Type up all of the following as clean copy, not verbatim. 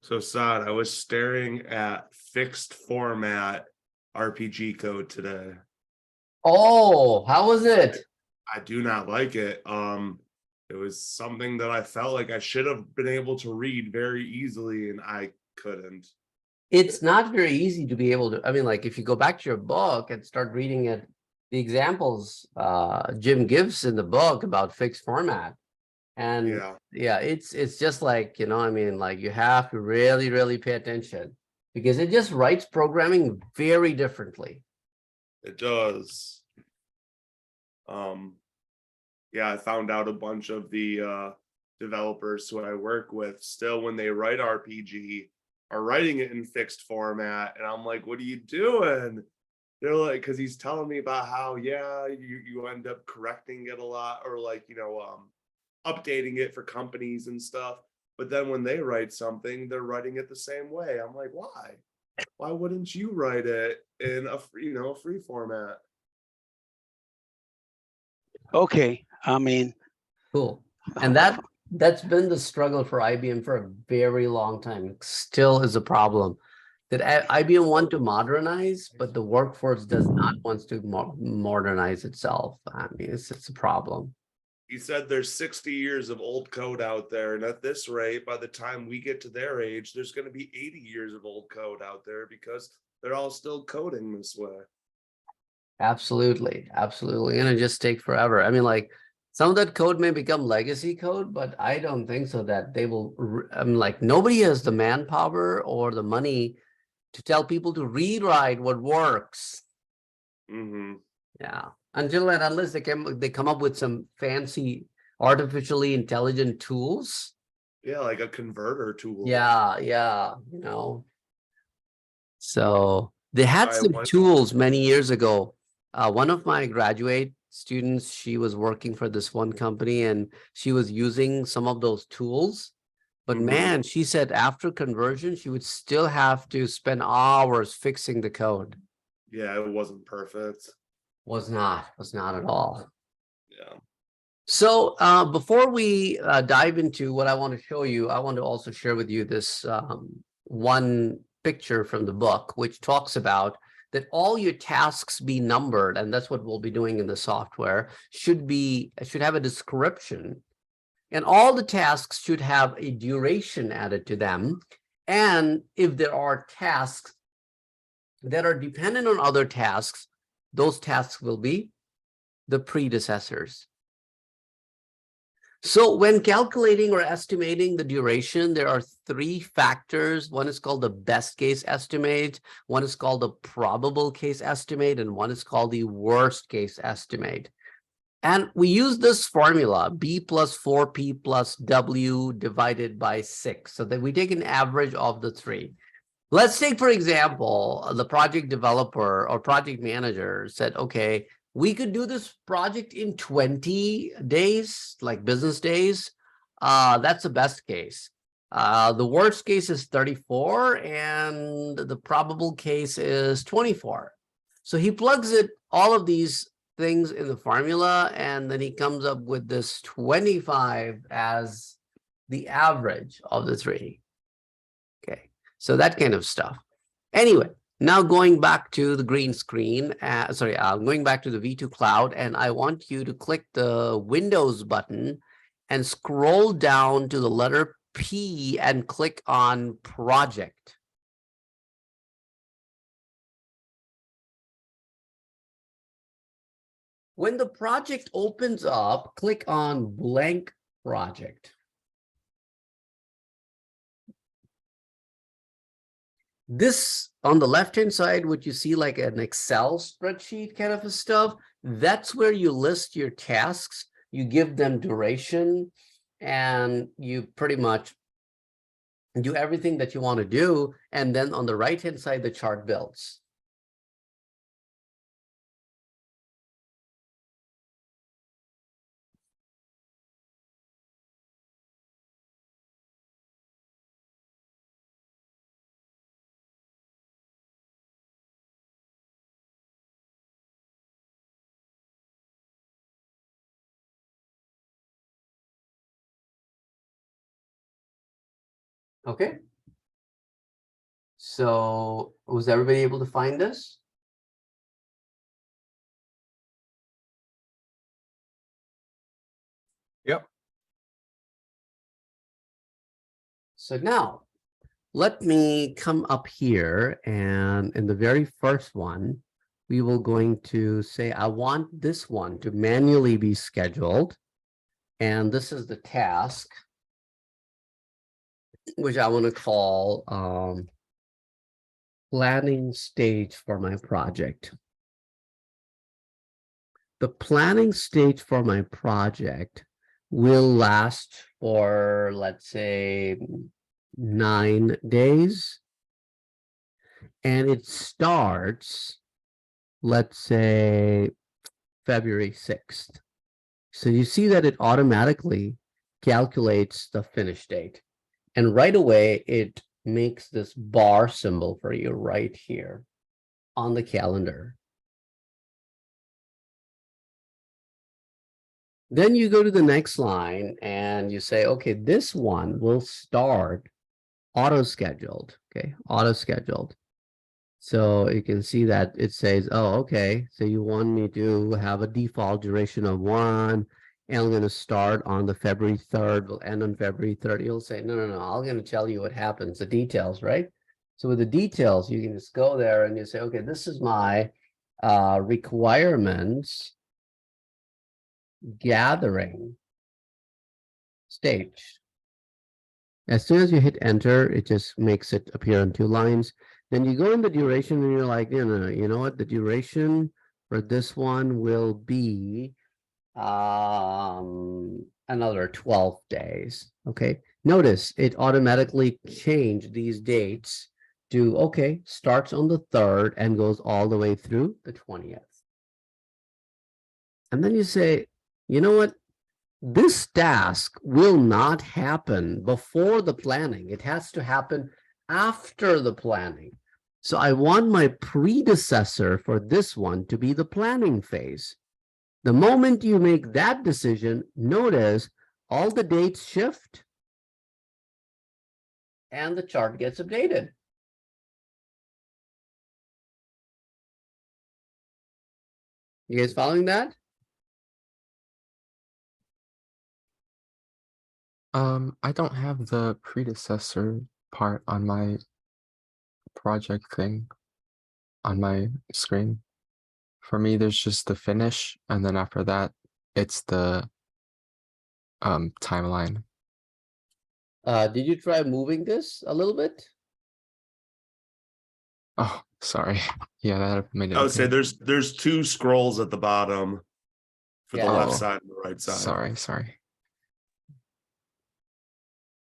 So Saad, I was staring at fixed format RPG code today. Oh, how was it? I do not like it. It was something that I felt like I should have been able to read very easily, and I couldn't. It's not very easy to be able to, I mean, like if you go back to your book and start reading it, the examples Jim gives in the book about fixed format. And Yeah, it's just like, I mean, like you have to really, really pay attention because it just writes programming very differently. it does. Yeah, I found out a bunch of the developers who I work with still, when they write RPG, are writing it in fixed format, and I'm like, what are you doing? They're like, because he's telling me about how, yeah, you end up correcting it a lot, or like, updating it for companies and stuff. But then when they write something, they're writing it the same way. I'm like, why? Why wouldn't you write it in a free format? Okay, I mean, Cool. And that's been the struggle for IBM for a very long time. It still is a problem that IBM want to modernize, but the workforce does not want to modernize itself. I mean, it's a problem. He said there's 60 years of old code out there, and at this rate, by the time we get to their age, there's going to be 80 years of old code out there because they're all still coding this way. Absolutely, absolutely. And it just take forever. I mean, like some of that code may become legacy code, but I don't think so that they will. I'm like, nobody has the manpower or the money to tell people to rewrite what works. Mm-hmm. Yeah, until and unless they come up with some fancy artificially intelligent tools. Yeah, like a converter tool. Yeah, So they had some tools many years ago. One of my graduate students, she was working for this one company and she was using some of those tools. But man, she said after conversion, she would still have to spend hours fixing the code. Yeah, it wasn't perfect. Was not at all. Yeah. So before we dive into what I want to show you, I want to also share with you this one picture from the book, which talks about that all your tasks be numbered, and that's what we'll be doing in the software, should have a description, and all the tasks should have a duration added to them. And if there are tasks that are dependent on other tasks, those tasks will be the predecessors. So when calculating or estimating the duration, there are three factors. One is called the best case estimate, one is called the probable case estimate, and one is called the worst case estimate. And we use this formula, B plus 4P plus W divided by 6, so that we take an average of the three. Let's take, for example, the project developer or project manager said, okay, we could do this project in 20 days, like business days. That's the best case. The worst case is 34 and the probable case is 24. So he plugs all of these things in the formula, and then he comes up with this 25 as the average of the three. Okay, so that kind of stuff. Anyway, now going back to the green screen, going back to the V2 Cloud, and I want you to click the Windows button and scroll down to the letter P and click on Project. When the project opens up, click on Blank Project. This on the left-hand side, what you see like an Excel spreadsheet kind of stuff, that's where you list your tasks, you give them duration, and you pretty much do everything that you want to do. And then on the right-hand side, the chart builds. Okay. So was everybody able to find this? Yep. So now let me come up here, and in the very first one, we will going to say, I want this one to manually be scheduled. And this is the task, which I want to call planning stage for my project. The planning stage for my project will last for, let's say, 9 days. And it starts, let's say, February 6th. So you see that it automatically calculates the finish date. And right away, it makes this bar symbol for you right here on the calendar. Then you go to the next line and you say, okay, this one will start auto-scheduled, okay, auto-scheduled. So you can see that it says, oh, okay, so you want me to have a default duration of 1, and I'm going to start on the February 3rd, will end on February 30th. You'll say, no, I'm going to tell you what happens, the details, right? So with the details, you can just go there and you say, okay, this is my requirements gathering stage. As soon as you hit enter, it just makes it appear on 2 lines. Then you go in the duration and you're like, no, you know what? The duration for this one will be another 12 days. Okay. Notice it automatically changed these dates to, okay, starts on the 3rd and goes all the way through the 20th. And then you say, you know what? This task will not happen before the planning. It has to happen after the planning. So I want my predecessor for this one to be the planning phase. The moment you make that decision, notice all the dates shift and the chart gets updated. You guys following that? I don't have the predecessor part on my project thing on my screen. For me, there's just the finish, and then after that, it's the timeline. Did you try moving this a little bit? Oh, sorry. Yeah, that made it. I would say appear. there's 2 scrolls at the bottom for the Yeah. left Oh, side and the right side. Sorry.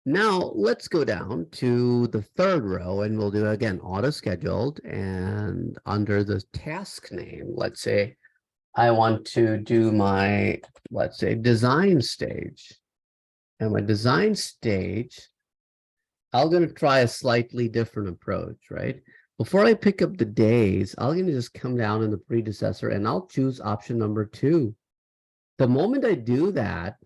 Now let's go down to the 3rd row and we'll do again auto scheduled, and under the task name, let's say I want to do my, let's say, design stage. And my design stage, I'm going to try a slightly different approach, right? Before I pick up the days, I'm going to just come down in the predecessor and I'll choose option number 2. The moment I do that,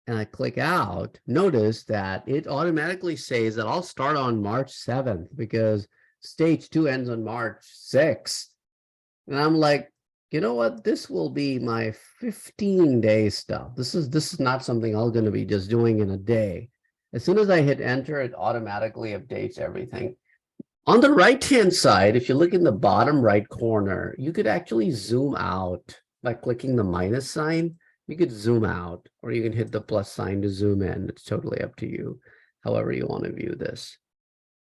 and I click out, notice that it automatically says that I'll start on March 7th because stage 2 ends on March 6th. And I'm like, you know what? This will be my 15-day stuff. This is not something I'm going to be just doing in a day. As soon as I hit enter, it automatically updates everything. On the right-hand side, if you look in the bottom right corner, you could actually zoom out by clicking the minus sign. You could zoom out, or you can hit the plus sign to zoom in. It's totally up to you, however you want to view this.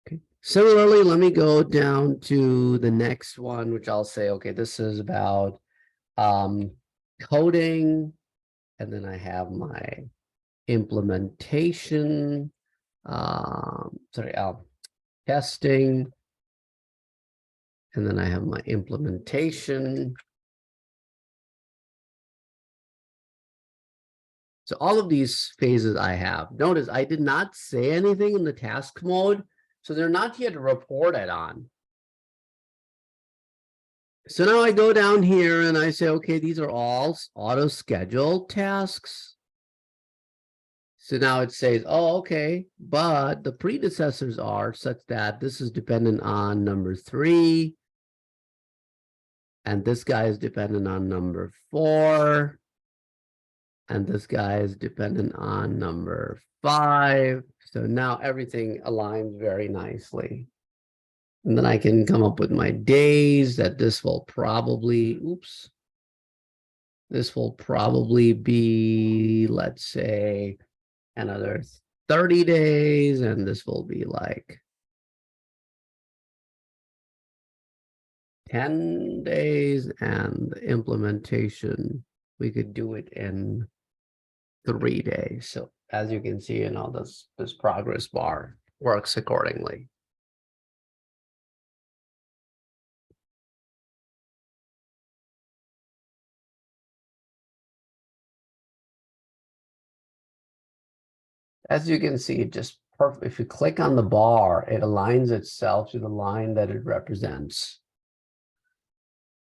Okay. Similarly, let me go down to the next one, which I'll say, okay, this is about coding, and then I have my implementation, testing, and then I have my implementation. So all of these phases I have. Notice I did not say anything in the task mode, so they're not yet reported on. So now I go down here and I say, okay, these are all auto-scheduled tasks. So now it says, oh, okay, but the predecessors are such that this is dependent on number 3. And this guy is dependent on number 4. And this guy is dependent on number 5. So now everything aligns very nicely. And then I can come up with my days that this will probably, this will probably be, let's say, another 30 days, and this will be like 10 days, and the implementation, we could do it in 3 days. So as you can see, this progress bar works accordingly. As you can see, it just perfect. If you click on the bar, it aligns itself to the line that it represents.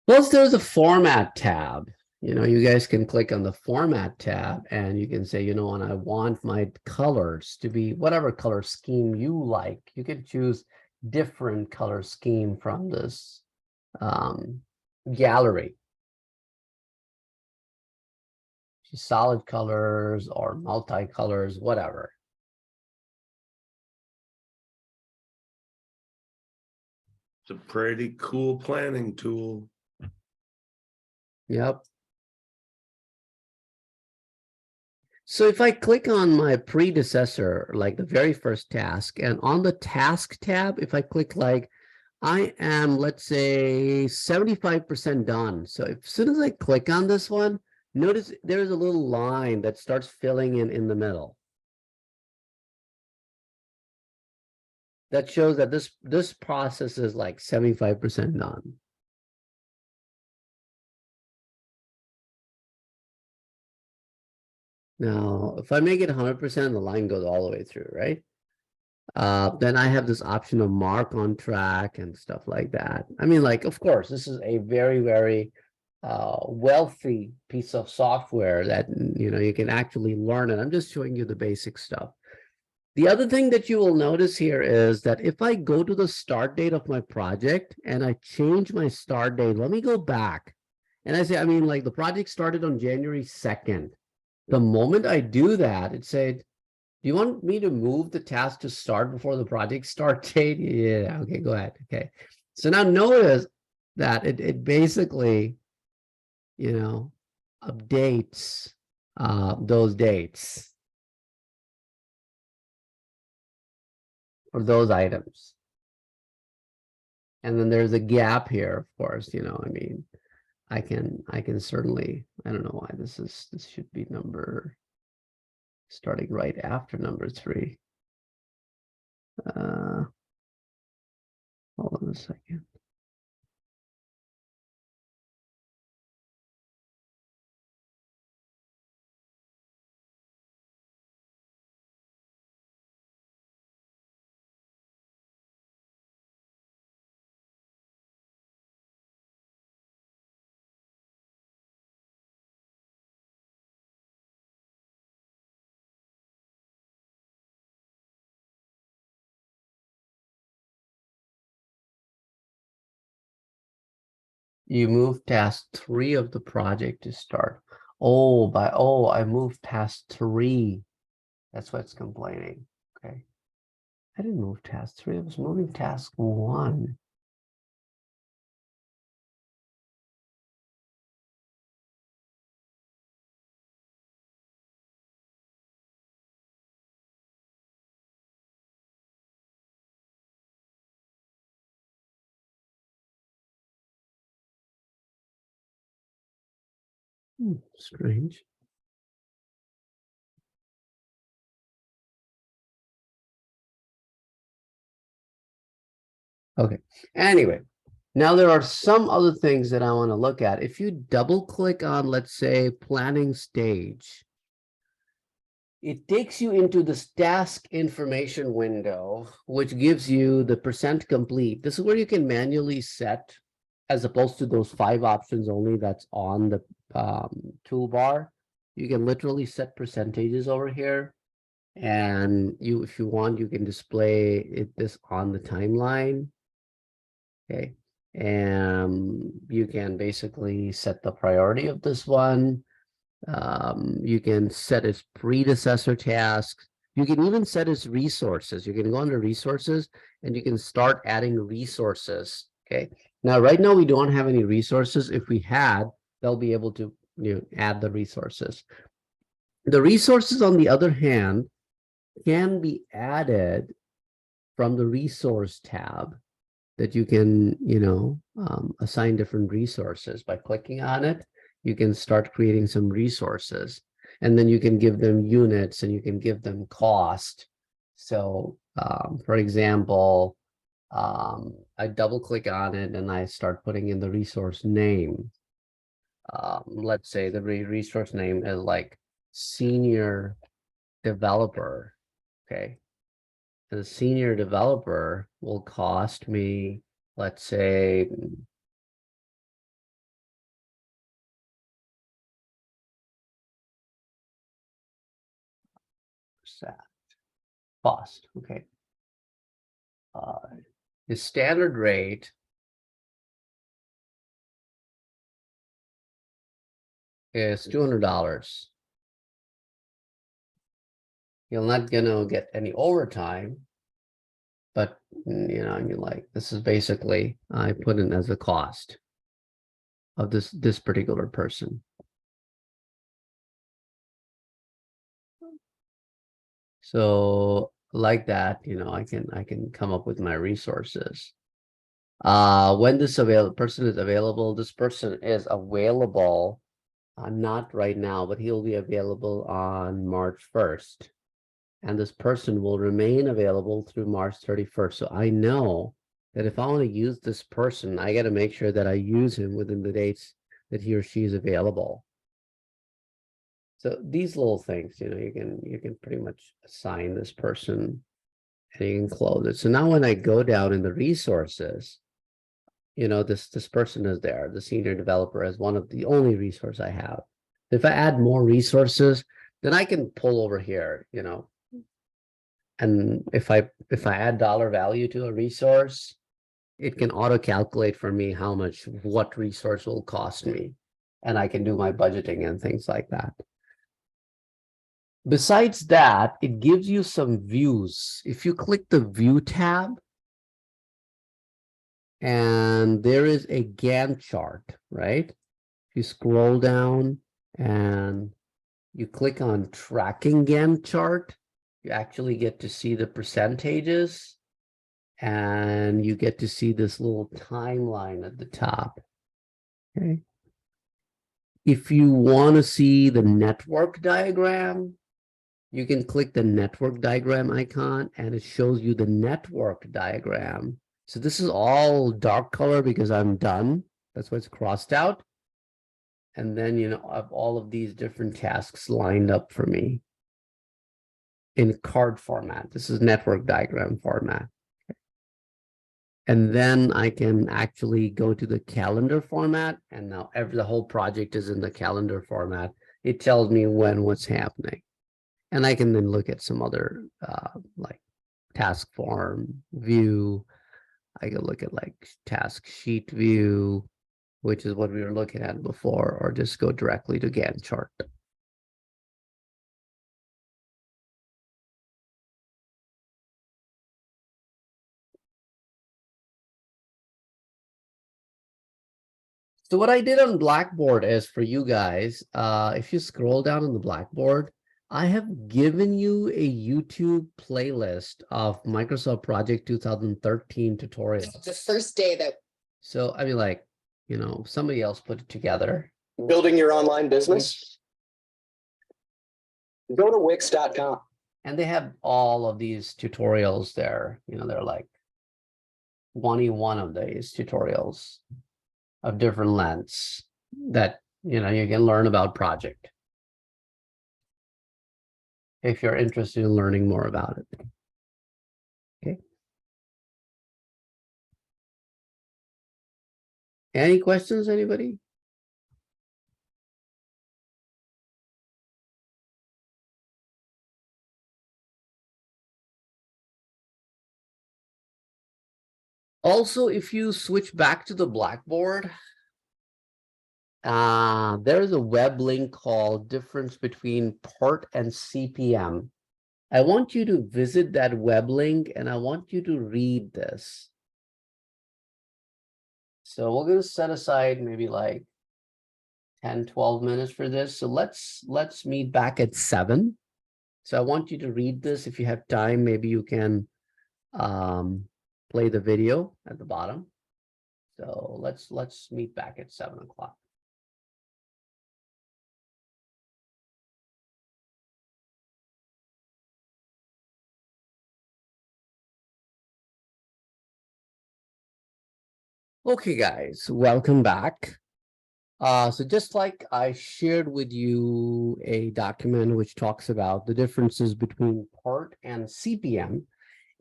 Plus, there's a format tab. You guys can click on the format tab and you can say, and I want my colors to be whatever color scheme you like. You can choose different color scheme from this gallery. Solid colors or multicolors, whatever. It's a pretty cool planning tool. Yep. So if I click on my predecessor, like the very first task, and on the task tab, if I click like, I am, let's say, 75% done. So as soon as I click on this one, notice there's a little line that starts filling in the middle. That shows that this process is like 75% done. Now, if I make it 100%, the line goes all the way through, right? Then I have this option of mark on track and stuff like that. I mean, like, of course, this is a very, very wealthy piece of software that, you can actually learn it. I'm just showing you the basic stuff. The other thing that you will notice here is that if I go to the start date of my project and I change my start date, let me go back. And I say, like the project started on January 2nd. The moment I do that, it said, do you want me to move the task to start before the project start date? Yeah, okay, go ahead. Okay. So now notice that it basically, updates those dates for those items. And then there's a gap here, of course, I can certainly, I don't know why this should be number starting right after number 3. Hold on a second. You move task 3 of the project to start. I moved task 3. That's why it's complaining. Okay. I didn't move task 3. I was moving task 1. Strange. Okay, anyway, now there are some other things that I want to look at. If you double click on, let's say, planning stage, it takes you into this task information window, which gives you the percent complete. This is where you can manually set, as opposed to those 5 options only that's on the toolbar. You can literally set percentages over here. And if you want, you can display this on the timeline. Okay, and you can basically set the priority of this one. You can set its predecessor tasks. You can even set its resources. You can go under resources and you can start adding resources. Okay, now right now we don't have any resources. If we had, they'll be able to add the resources. The resources, on the other hand, can be added from the resource tab, that you can, assign different resources. By clicking on it, you can start creating some resources, and then you can give them units and you can give them cost. So, for example, I double click on it and I start putting in the resource name. Let's say the resource name is like senior developer. Okay. The senior developer will cost me, let's say, cost. Okay. The standard rate is $200. You're not gonna get any overtime, but this is basically, I put in as a cost of this particular person. So like that, I can come up with my resources. When this person is available, this person is available, not right now, but he'll be available on March 1st. And this person will remain available through March 31st. So I know that if I want to use this person, I got to make sure that I use him within the dates that he or she is available. So these little things, you can pretty much assign this person and you can close it. So now when I go down in the resources, this person is there, the senior developer, as one of the only resource I have. If I add more resources, then I can pull over here, and if I add dollar value to a resource, it can auto calculate for me what resource will cost me, and I can do my budgeting and things like that. Besides that, it gives you some views. If you click the view tab, and there is a Gantt chart, right? If you scroll down and you click on tracking Gantt chart, you actually get to see the percentages, and you get to see this little timeline at the top. Okay. If you want to see the network diagram, you can click the network diagram icon and it shows you the network diagram. So this is all dark color because I'm done. That's why it's crossed out. And then, I have all of these different tasks lined up for me in card format. This is network diagram format. And then I can actually go to the calendar format. And now the whole project is in the calendar format. It tells me what's happening. And I can then look at some other like task form view. I can look at like task sheet view, which is what we were looking at before, or just go directly to Gantt chart. So what I did on Blackboard is, for you guys, if you scroll down on the Blackboard, I have given you a YouTube playlist of Microsoft Project 2013 tutorials. The first day that. So, somebody else put it together. Building your online business? Go to Wix.com. And they have all of these tutorials there. You know, they're like 21 of these tutorials of different lengths that, you know, you can learn about project if you're interested in learning more about it. Okay. Any questions, anybody? Also, if you switch back to the Blackboard, there's a web link called Difference Between PERT and CPM. I want you to visit that web link and I want you to read this. So we're going to set aside maybe like 10, 12 minutes for this. So let's meet back at 7. So I want you to read this. If you have time, maybe you can play the video at the bottom. So let's meet back at 7 o'clock. Okay, guys, welcome back. So just like I shared with you a document which talks about the differences between PERT and CPM,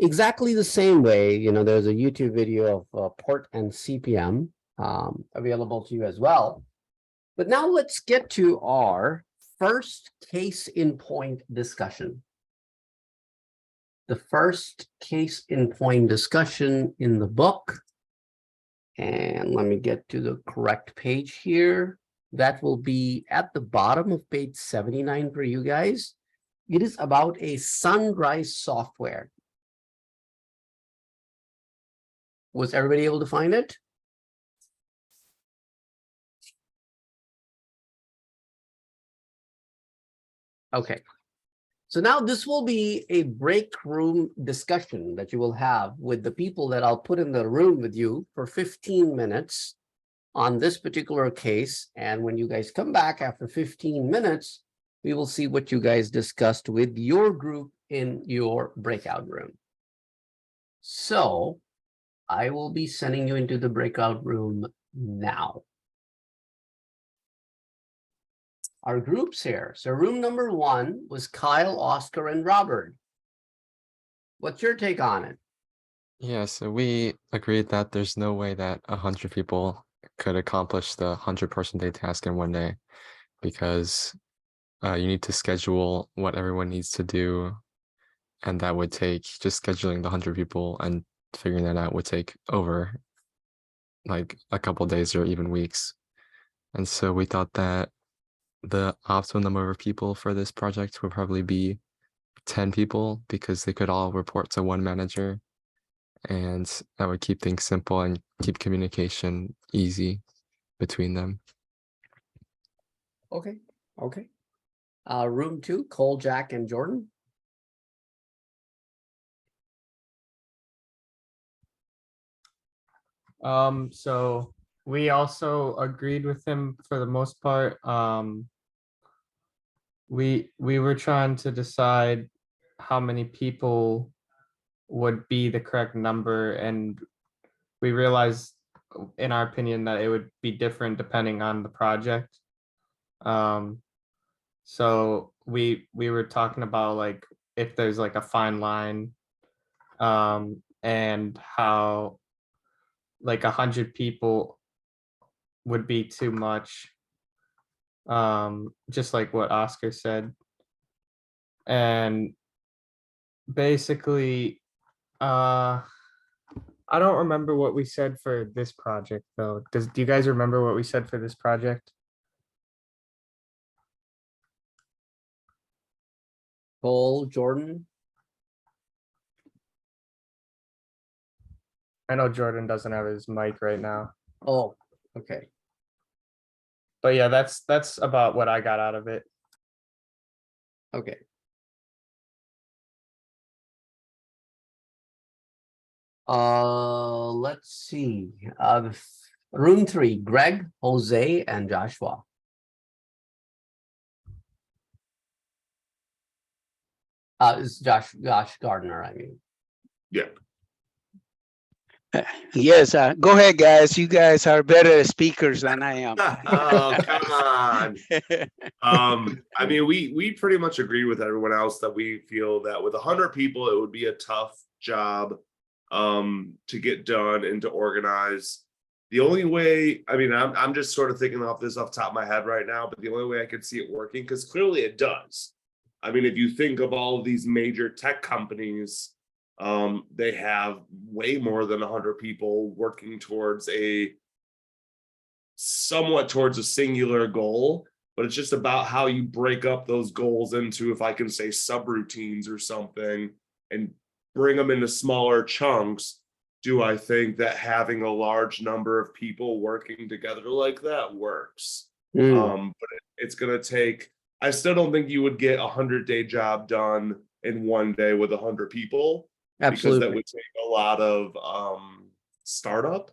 exactly the same way, you know, there's a YouTube video of PERT and CPM available to you as well. But now let's get to our first case in point discussion. The first case in point discussion in the book. And let me get to the correct page here. That will be at the bottom of page 79 for you guys. It is about a Sunrise software. Was everybody able to find it? Okay. So now this will be a break room discussion that you will have with the people that I'll put in the room with you for 15 minutes on this particular case. And when you guys come back after 15 minutes, we will see what you guys discussed with your group in your breakout room. So I will be sending you into the breakout room now. Our groups here. So room number 1 was Kyle, Oscar, and Robert. What's your take on it? Yeah, so we agreed that there's no way that 100 people could accomplish the 100-person day task in one day because you need to schedule what everyone needs to do, and that would take just scheduling the 100 people and figuring that out would take over like a couple days or even weeks. And so we thought that the optimal number of people for this project would probably be 10 people because they could all report to one manager, and that would keep things simple and keep communication easy between them. Okay. Room 2, Cole, Jack, and Jordan. So we also agreed with him for the most part. We were trying to decide how many people would be the correct number, and we realized, in our opinion, that it would be different depending on the project. So we were talking about like if there's like a fine line, and how like 100 people would be too much, just like what Oscar said. And basically, I don't remember what we said for this project though. Do you guys remember what we said for this project? Cole, Jordan. I know Jordan doesn't have his mic right now, Oh, okay. but yeah, that's about what I got out of it. Okay. Let's see. Room 3, Greg, Jose, and Joshua. It's Josh Gardner, I mean. Yeah. Yes, go ahead, guys. You guys are better speakers than I am. Oh, come on. I mean, we pretty much agree with everyone else that we feel that with 100 people, it would be a tough job to get done and to organize. The only way, I mean, I'm just sort of thinking off the top of my head right now, but the only way I could see it working, because clearly it does. I mean, if you think of all of these major tech companies, they have way more than 100 people working towards a singular goal, but it's just about how you break up those goals into, if I can say, subroutines or something, and bring them into smaller chunks. Do I think that having a large number of people working together like that works? But it's going to take, I still don't think you would get 100-day job done in one day with 100 people. Absolutely. Because that would take a lot of startup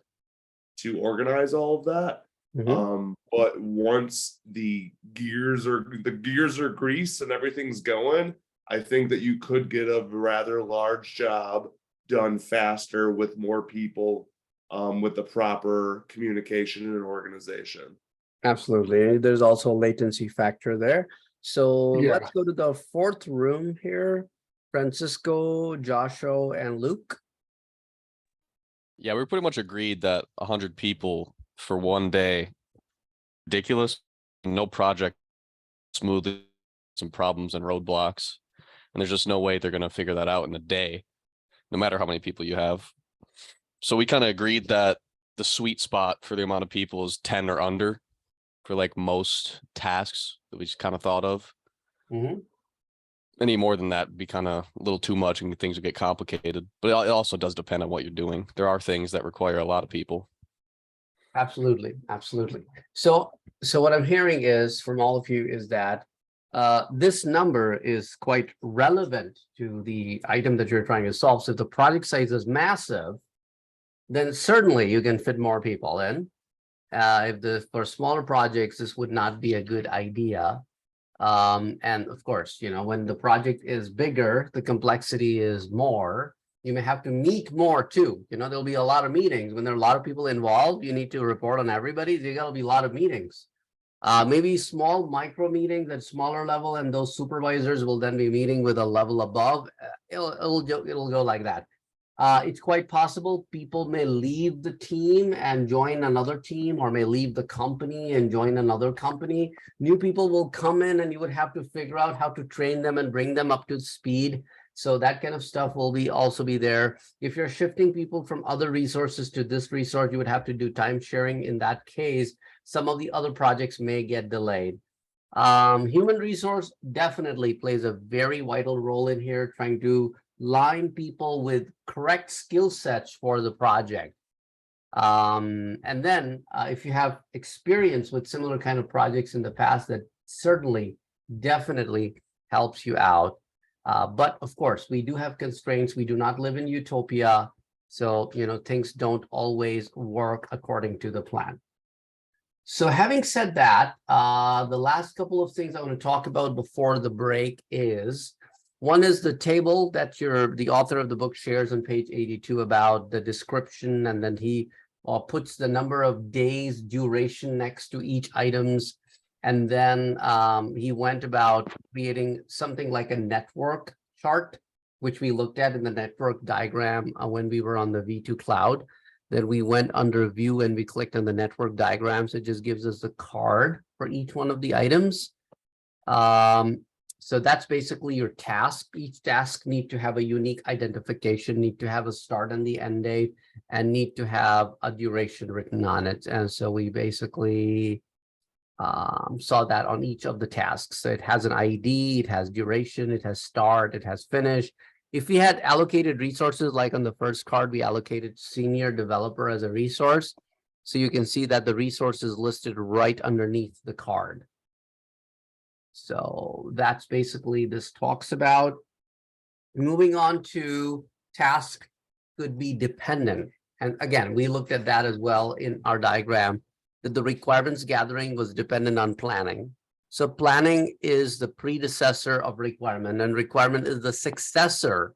to organize all of that. But once the gears are greased and everything's going, I think that you could get a rather large job done faster with more people, with the proper communication and organization. Absolutely. There's also a latency factor there. So Yeah. let's go to the fourth room here. Francisco, Joshua, and Luke. Yeah, we pretty much agreed that 100 people for one day, ridiculous. No project smoothly, some problems and roadblocks, and there's just no way they're going to figure that out in a day, no matter how many people you have. So we kind of agreed that the sweet spot for the amount of people is 10 or under for like most tasks that we just kind of thought of. Any more than that would be kind of a little too much and things would get complicated. But it also does depend on what you're doing. There are things that require a lot of people. Absolutely. So what I'm hearing is from all of you is that this number is quite relevant to the item that you're trying to solve. So if the project size is massive, then certainly you can fit more people in. For smaller projects, this would not be a good idea. And of course, when the project is bigger, the complexity is more. You may have to meet more too. There'll be a lot of meetings. When there are a lot of people involved, you need to report on everybody. There gotta be a lot of meetings. Maybe small micro meetings at smaller level, and those supervisors will then be meeting with a level above. It'll go like that. It's quite possible people may leave the team and join another team, or may leave the company and join another company. New people will come in and you would have to figure out how to train them and bring them up to speed. So that kind of stuff will also be there. If you're shifting people from other resources to this resource, you would have to do time sharing. In that case, some of the other projects may get delayed. Human resource definitely plays a very vital role in here, trying to line people with correct skill sets for the project. And then if you have experience with similar kind of projects in the past, that certainly definitely helps you out. But of course, we do have constraints. We do not live in utopia. So, things don't always work according to the plan. So having said that, the last couple of things I want to talk about before the break is, one is the table that the author of the book shares on page 82 about the description, and then he puts the number of days duration next to each items. And then he went about creating something like a network chart, which we looked at in the network diagram when we were on the V2 cloud. Then we went under view and we clicked on the network diagrams. It just gives us the card for each one of the items. So that's basically your task. Each task need to have a unique identification, need to have a start and the end date, and need to have a duration written on it. And so we basically saw that on each of the tasks. So it has an ID, it has duration, it has start, it has finish. If we had allocated resources, like on the first card, we allocated senior developer as a resource. So you can see that the resource is listed right underneath the card. So that's basically this talks about. Moving on to task could be dependent. And again, we looked at that as well in our diagram, that the requirements gathering was dependent on planning. So planning is the predecessor of requirement, and requirement is the successor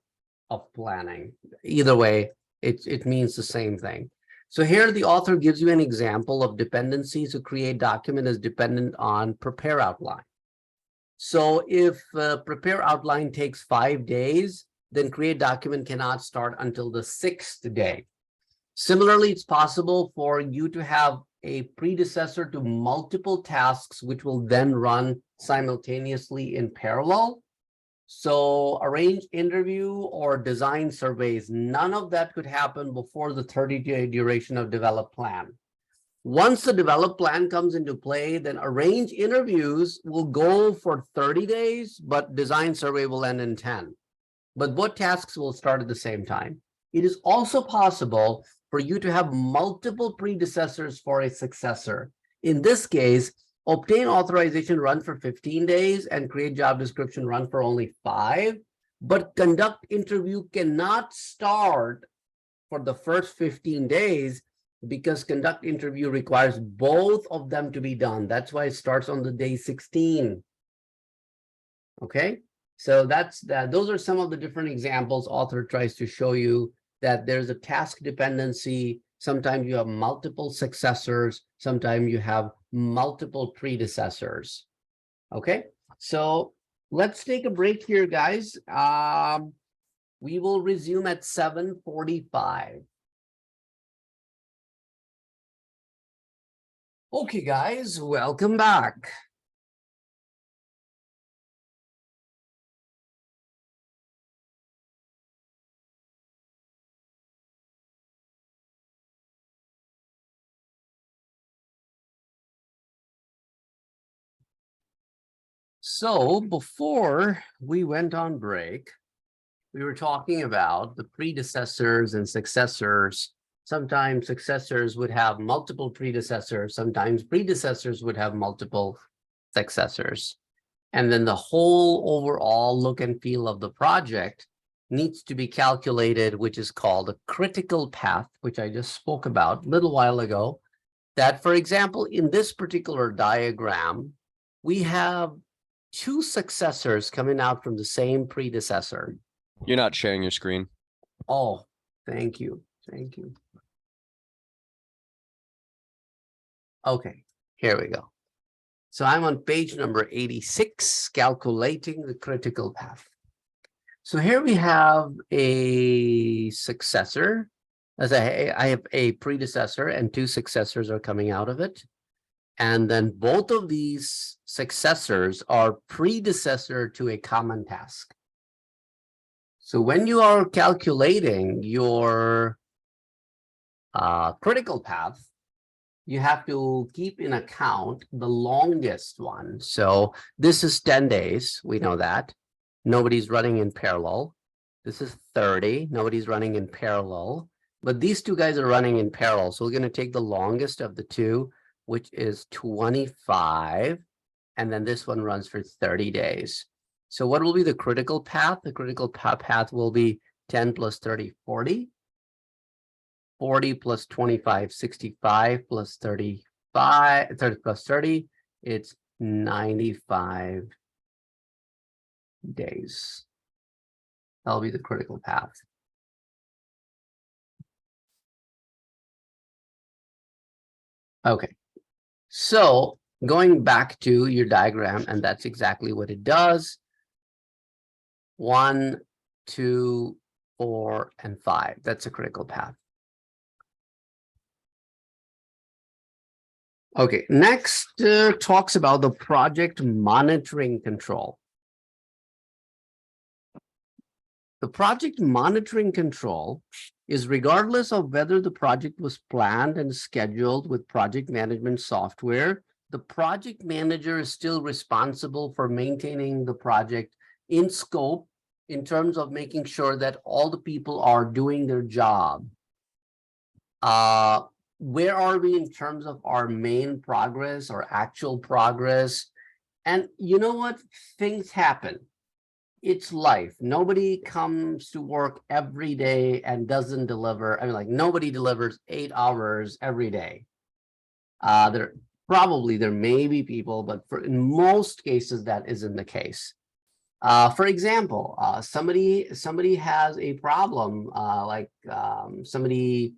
of planning. Either way, it means the same thing. So here the author gives you an example of dependencies to create document is dependent on prepare outline. So if prepare outline takes 5 days, then create document cannot start until the 6th day. Similarly, it's possible for you to have a predecessor to multiple tasks, which will then run simultaneously in parallel. So arrange interview or design surveys, none of that could happen before the 30-day duration of developed plan. Once the developed plan comes into play, then arrange interviews will go for 30 days, but design survey will end in 10. But both tasks will start at the same time. It is also possible for you to have multiple predecessors for a successor. In this case, obtain authorization run for 15 days and create job description run for only 5, but conduct interview cannot start for the first 15 days because conduct interview requires both of them to be done. That's why it starts on the day 16. Okay, so that's that. Those are some of the different examples author tries to show you that there's a task dependency. Sometimes you have multiple successors. Sometimes you have multiple predecessors. Okay, so let's take a break here, guys. We will resume at 7:45. Okay, guys, welcome back. So before we went on break, we were talking about the predecessors and successors. Sometimes successors would have multiple predecessors. Sometimes predecessors would have multiple successors. And then the whole overall look and feel of the project needs to be calculated, which is called a critical path, which I just spoke about a little while ago. That, for example, in this particular diagram, we have 2 successors coming out from the same predecessor. You're not sharing your screen. Oh, thank you. Thank you. Okay, here we go. So I'm on page number 86, calculating the critical path. So here we have a successor. As I have a predecessor and 2 successors are coming out of it. And then both of these successors are predecessor to a common task. So when you are calculating your critical path, you have to keep in account the longest one. So this is 10 days. We know that. Nobody's running in parallel. This is 30. Nobody's running in parallel. But these 2 guys are running in parallel. So we're going to take the longest of the 2, which is 25. And then this one runs for 30 days. So what will be the critical path? The critical path will be 10 plus 30, 40. 40 plus 25, 65 plus 35, 30 plus 30, it's 95 days. That'll be the critical path. Okay, so going back to your diagram, and that's exactly what it does. 1, 2, 4, and 5. That's a critical path. Okay, next talks about the project monitoring control. The project monitoring control is regardless of whether the project was planned and scheduled with project management software, the project manager is still responsible for maintaining the project in scope in terms of making sure that all the people are doing their job. Where are we in terms of our main progress or actual progress? And you know what? Things happen. It's life. Nobody comes to work every day and doesn't deliver. I mean, like nobody delivers 8 hours every day. There probably there may be people, but in most cases that isn't the case. For example, somebody has a problem, somebody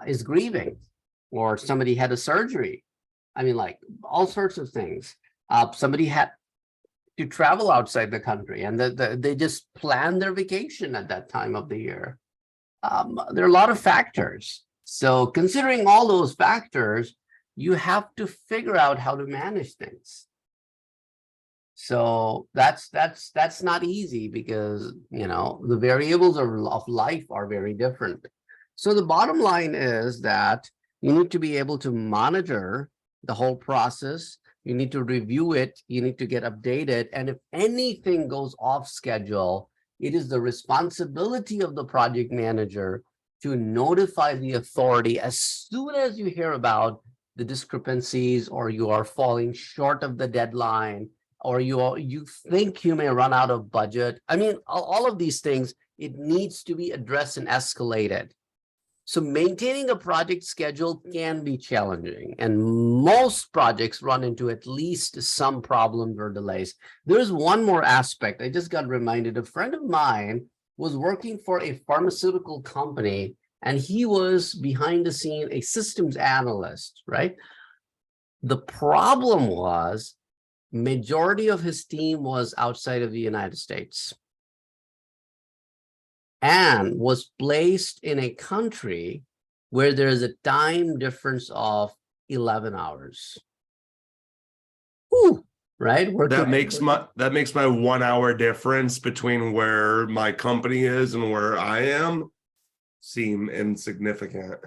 is grieving, or somebody had a surgery. I mean, like all sorts of things. Somebody had to travel outside the country, and they just plan their vacation at that time of the year. There are a lot of factors. So considering all those factors, you have to figure out how to manage things. So that's not easy, because the variables of life are very different. So the bottom line is that you need to be able to monitor the whole process. You need to review it. You need to get updated. And if anything goes off schedule, it is the responsibility of the project manager to notify the authority as soon as you hear about the discrepancies, or you are falling short of the deadline, or you think you may run out of budget. I mean, all of these things, it needs to be addressed and escalated. So maintaining a project schedule can be challenging, and most projects run into at least some problems or delays. There's one more aspect. I just got reminded. A friend of mine was working for a pharmaceutical company, and he was behind the scene a systems analyst, right? The problem was majority of his team was outside of the United States and was placed in a country where there is a time difference of 11 hours. Whew, right? That makes my 1 hour difference between where my company is and where I am seem insignificant.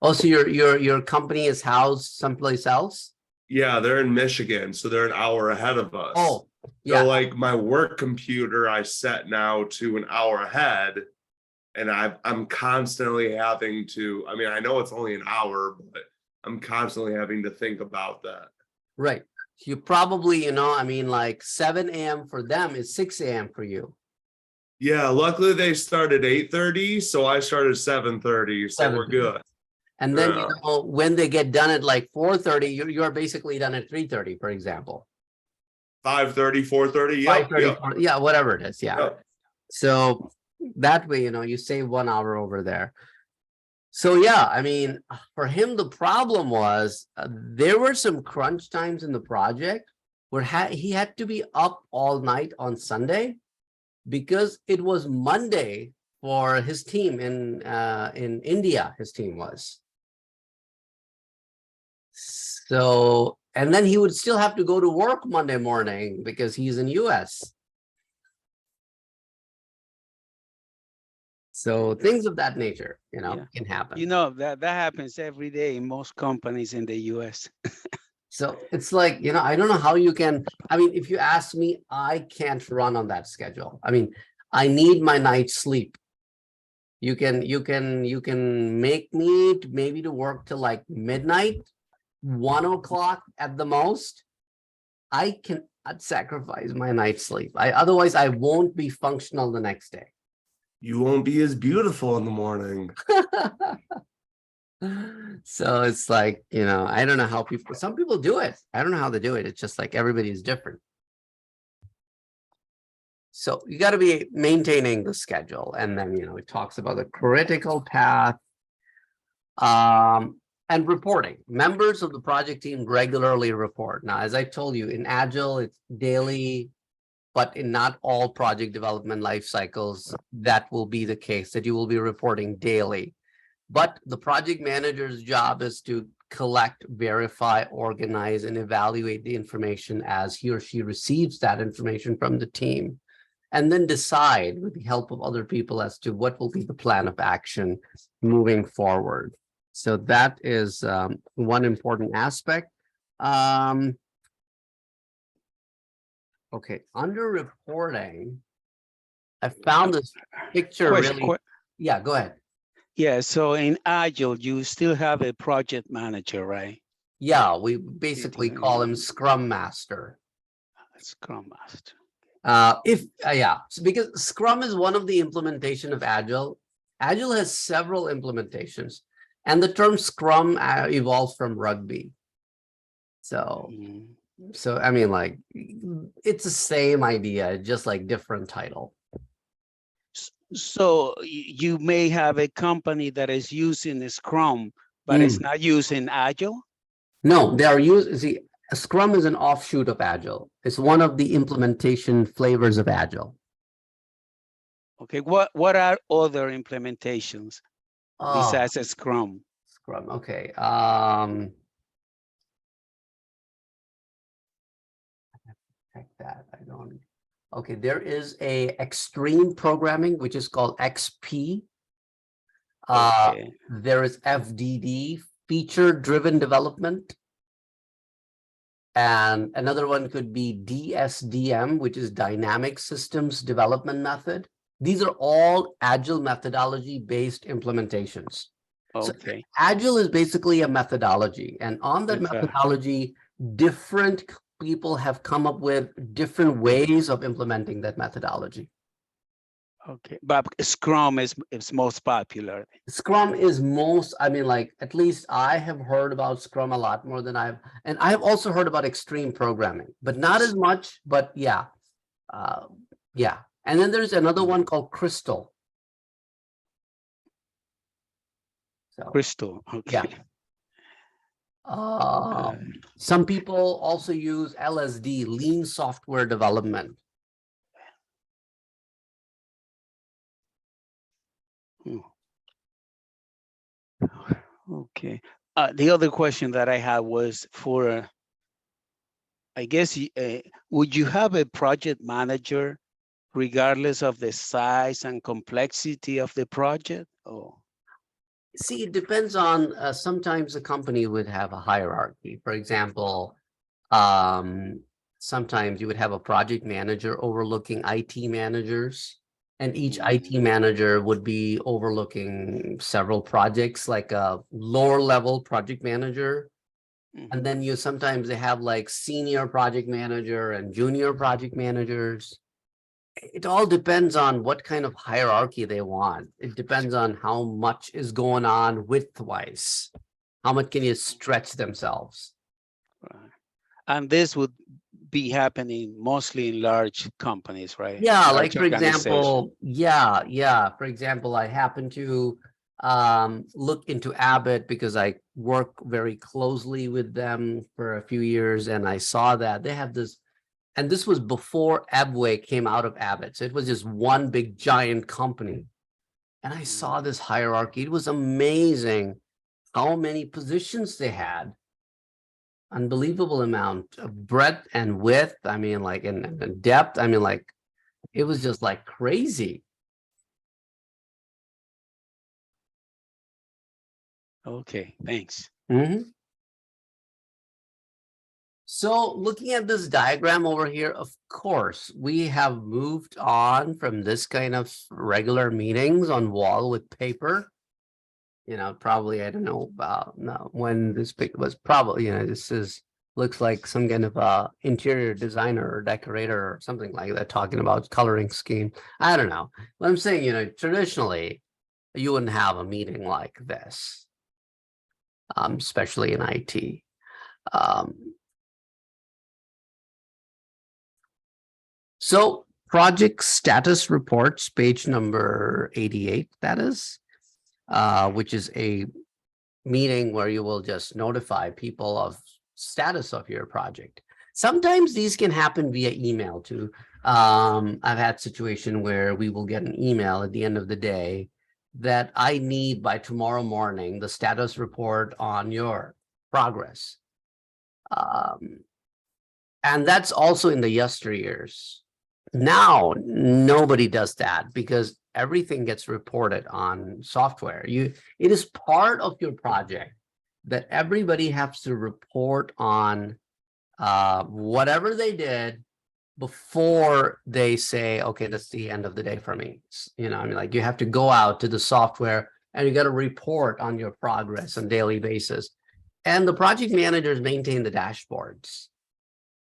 Oh, so your company is housed someplace else? Yeah, they're in Michigan, so they're an hour ahead of us. Oh, yeah. So like my work computer, I set now to an hour ahead, and I'm constantly having to, I mean, I know it's only an hour, but I'm constantly having to think about that. Right. You probably, I mean, like 7 a.m. for them is 6 a.m. for you. Yeah, luckily they started 8:30, so I started 7:30, so we're 7:30. good. And then, Yeah. when they get done at like 4:30, you're basically done at 3:30, for example. 5:30, 4:30, yep, 5:30, yep. yeah, whatever it is, yeah. Yep. So that way, you save 1 hour over there. So yeah, I mean, for him, the problem was there were some crunch times in the project where he had to be up all night on Sunday, because it was Monday for his team in India. His team was. So, and then he would still have to go to work Monday morning because he's in US. So things of that nature, Yeah. can happen. That happens every day in most companies in the US. So it's like, I don't know how you can, I mean, if you ask me, I can't run on that schedule. I mean, I need my night's sleep. You can make me maybe to work till like midnight, 1 o'clock at the most. I'd sacrifice my night's sleep. Otherwise I won't be functional the next day. You won't be as beautiful in the morning. So it's like, I don't know how some people do it. I don't know how they do it. It's just like everybody's different. So you got to be maintaining the schedule. And then, it talks about the critical path and reporting. Members of the project team regularly report. Now, as I told you, in Agile, it's daily, but in not all project development life cycles, that will be the case, that you will be reporting daily. But the project manager's job is to collect, verify, organize, and evaluate the information as he or she receives that information from the team, and then decide with the help of other people as to what will be the plan of action moving forward. So that is one important aspect. Okay, under reporting, I found this picture really. Yeah, go ahead. Yeah, so in Agile, you still have a project manager, right? Yeah, we basically call him Scrum Master. Scrum Master. Because Scrum is one of the implementation of Agile. Agile has several implementations. And the term Scrum evolves from rugby. So, Mm. I mean, like, it's the same idea, just like different title. So you may have a company that is using Scrum, but it's not using Agile? No, they are see, Scrum is an offshoot of Agile. It's one of the implementation flavors of Agile. Okay, what are other implementations besides a Scrum? Scrum, okay. Check that. I don't. Okay, there is a extreme programming, which is called XP. Okay. There is FDD, feature-driven development. And another one could be DSDM, which is dynamic systems development method. These are all Agile methodology-based implementations. So Okay. Agile is basically a methodology, and on that Okay. methodology, different people have come up with different ways of implementing that methodology. Okay, but Scrum is most popular. Scrum is most, I mean, like, at least I have heard about Scrum a lot more than and I've also heard about extreme programming, but not as much, but yeah. Yeah. And then there's another one called Crystal. So, Crystal, yeah. okay. Some people also use LSD, lean software development. Okay. The other question that I had was for, I guess, would you have a project manager regardless of the size and complexity of the project? Oh, See, it depends on, sometimes a company would have a hierarchy. For example, sometimes you would have a project manager overlooking IT managers, and each IT manager would be overlooking several projects, like a lower level project manager. And then you sometimes they have like senior project manager and junior project managers. It all depends on what kind of hierarchy they want. It depends on how much is going on widthwise. How much can you stretch themselves? right. And this would be happening mostly in large companies, right? Yeah, Large like for organization. example, yeah. For example, I happen to look into Abbott because I work very closely with them for a few years, and I saw that they have this, and this was before Abway came out of Abbott. So it was just one big giant company. And I saw this hierarchy. It was amazing how many positions they had. Unbelievable amount of breadth and width. I mean, like in depth. I mean, like, it was just like crazy. Okay, thanks. So looking at this diagram over here, of course, we have moved on from this kind of regular meetings on wall with paper. You know, probably, I don't know about when this pic was probably, you know, this looks like some kind of a interior designer or decorator or something like that talking about coloring scheme. I don't know. But I'm saying, you know, traditionally, you wouldn't have a meeting like this, especially in IT. So project status reports, page number 88, that is, which is a meeting where you will just notify people of status of your project. Sometimes these can happen via email too. I've had situation where we will get an email at the end of the day that I need by tomorrow morning, the status report on your progress. And that's also in the yesteryears. Now, nobody does that because everything gets reported on software. It is part of your project that everybody has to report on whatever they did before they say, okay, that's the end of the day for me. You know, I mean, like, you have to go out to the software and you got to report on your progress on a daily basis. And the project managers maintain the dashboards.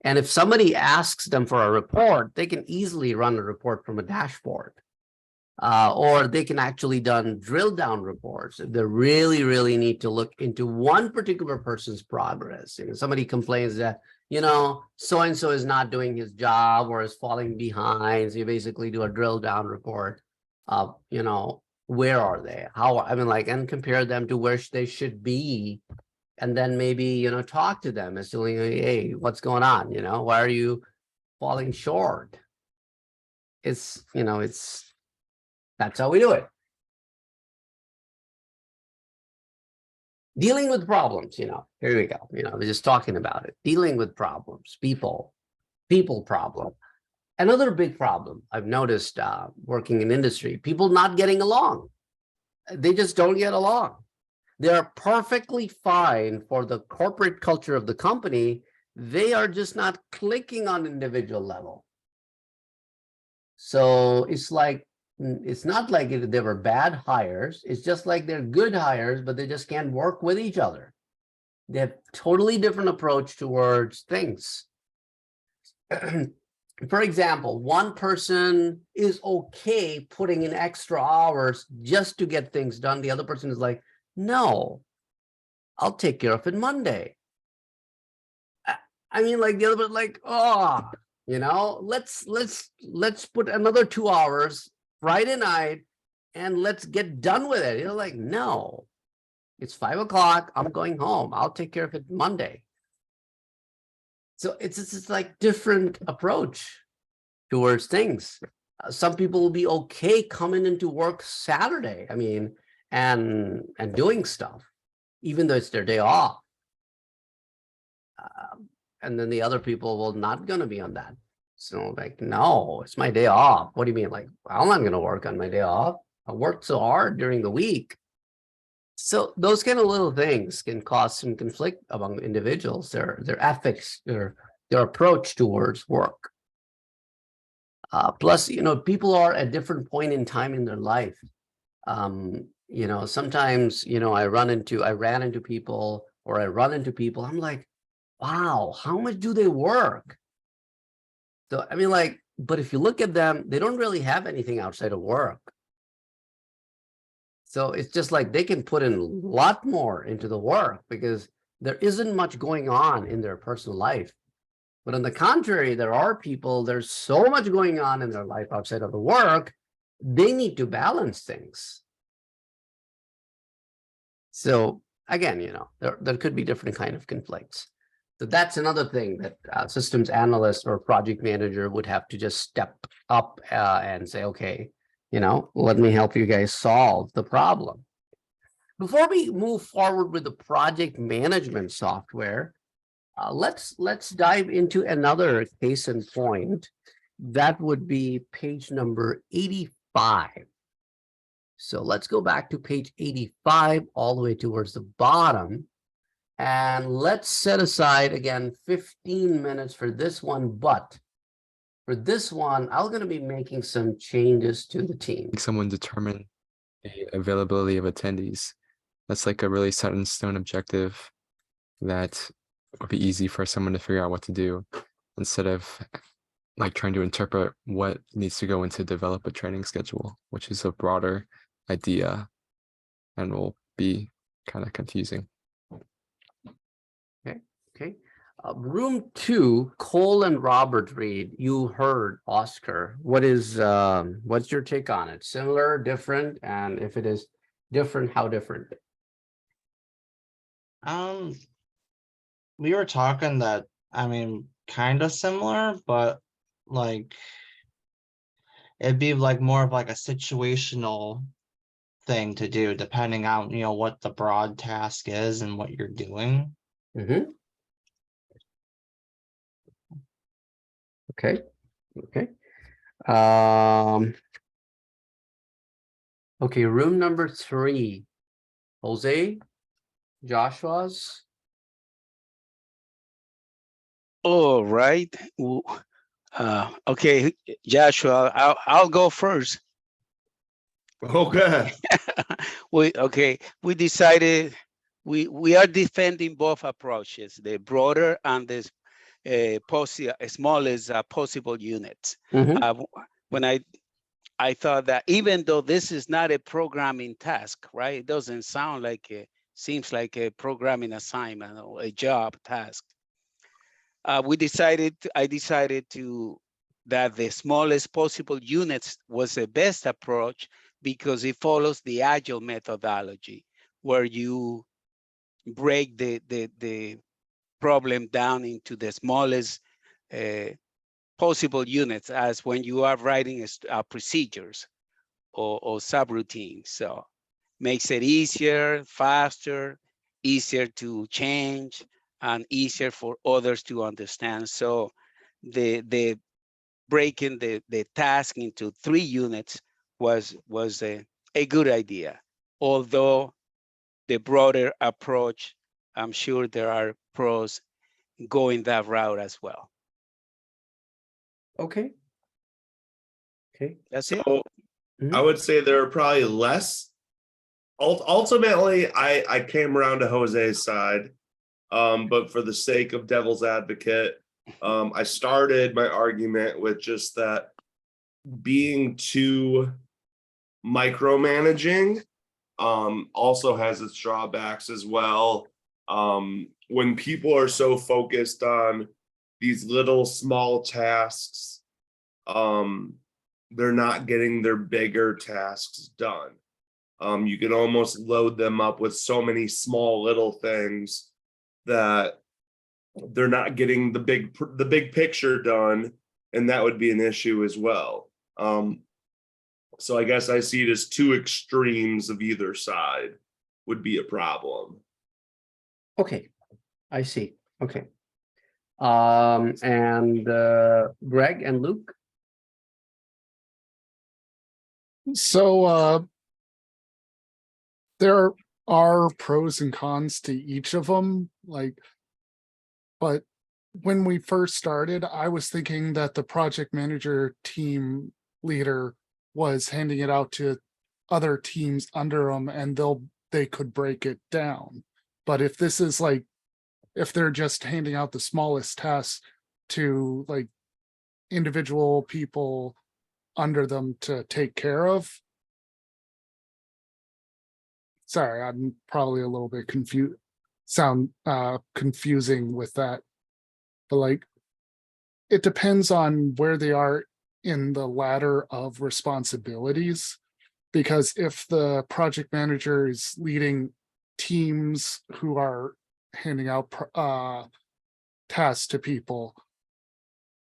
And if somebody asks them for a report, they can easily run a report from a dashboard. Or they can actually done drill down reports if they really need to look into one particular person's progress. You know, somebody complains that, you know, so and so is not doing his job or is falling behind. So you basically do a drill down report of, you know, where are they? How, I mean, like, and compare them to where they should be. And then maybe, you know, talk to them as to, hey, what's going on? You know, why are you falling short? It's, you know, that's how we do it. Dealing with problems, you know, here we go. You know, we're just talking about it. Dealing with problems, people problem. Another big problem I've noticed working in industry, people not getting along. They just don't get along. They're perfectly fine for the corporate culture of the company. They are just not clicking on individual level. So it's like, it's not like they were bad hires. It's just like they're good hires, but they just can't work with each other. They have totally different approach towards things. For example, one person is okay putting in extra hours just to get things done. The other person is like, no, I'll take care of it Monday. I mean, like the other person, like, oh, you know, let's put another 2 hours Friday night and let's get done with it. You're like, no, it's 5 o'clock. I'm going home. I'll take care of it Monday. So it's like different approach towards things. Some people will be okay coming into work Saturday. I mean, and doing stuff, even though it's their day off. And then the other people will not going to be on that. So like, no, it's my day off. What do you mean? Like, I'm not going to work on my day off. I worked so hard during the week. So those kind of little things can cause some conflict among individuals, their ethics, their approach towards work. Plus, you know, people are at different point in time in their life. You know, sometimes, you know, I ran into people, or I run into people. I'm like, wow, how much do they work? So, I mean, like, but if you look at them, they don't really have anything outside of work. So it's just like they can put in a lot more into the work because there isn't much going on in their personal life. But on the contrary, there are people, there's so much going on in their life outside of the work, they need to balance things. So again, you know, there could be different kind of conflicts. So that's another thing that systems analyst or project manager would have to just step up and say, okay, you know, let me help you guys solve the problem. Before we move forward with the project management software, let's dive into another case in point. That would be page number 85. So let's go back to page 85 all the way towards the bottom. And let's set aside again 15 minutes for this one. But for this one, I'm going to be making some changes to the team. Someone determine the availability of attendees. That's like a really set in stone objective that would be easy for someone to figure out what to do instead of like trying to interpret what needs to go into develop a training schedule, which is a broader idea and will be kind of confusing. Okay. Room 2, Cole and Robert Reed. You heard Oscar. What's your take on it? Similar, different? And if it is different, how different? We were talking that, I mean, kind of similar, but like it'd be like more of like a situational thing to do depending on, you know, what the broad task is and what you're doing. Mm-hmm. Okay. Okay, room number 3. Jose, Joshua's. All right. Okay, Joshua, I'll go first. Okay. We decided we are defending both approaches, the broader and the smallest possible units. Mm-hmm. When I thought that even though this is not a programming task, right? It doesn't sound like seems like a programming assignment or a job task. I decided that the smallest possible units was the best approach because it follows the agile methodology where you break the problem down into the smallest possible units, as when you are writing procedures or subroutines. So makes it easier, faster, easier to change, and easier for others to understand. So the breaking the task into 3 units was a good idea. Although the broader approach, I'm sure there are pros going that route as well. Okay. Okay. That's it. So I would say there are probably less. Ultimately, I came around to Jose's side, but for the sake of devil's advocate, I started my argument with just that being too micromanaging also has its drawbacks as well. When people are so focused on these little small tasks, they're not getting their bigger tasks done. You can almost load them up with so many small little things that they're not getting the big picture done, and that would be an issue as well. So I guess I see it as 2 extremes of either side would be a problem. Okay, I see. Okay. And Greg and Luke. So there are pros and cons to each of them, but when we first started, I was thinking that the project manager team leader was handing it out to other teams under them and they could break it down. But if this is if they're just handing out the smallest tasks to individual people under them to take care of. Sorry, I'm probably a little bit confusing with that. But it depends on where they are in the ladder of responsibilities. Because if the project manager is leading teams who are handing out tasks to people,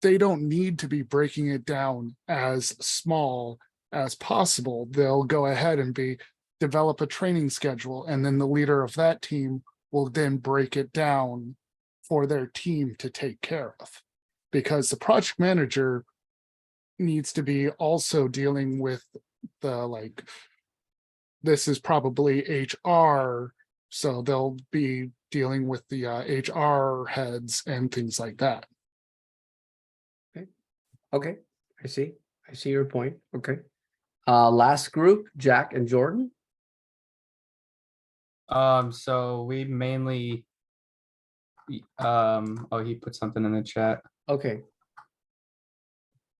they don't need to be breaking it down as small as possible. They'll go ahead and develop a training schedule, and then the leader of that team will then break it down for their team to take care of. Because the project manager needs to be also dealing with the this is probably HR, so they'll be dealing with the HR heads and things like that. Okay, I see your point. Okay. Last group, Jack and Jordan. So we mainly oh, he put something in the chat. Okay.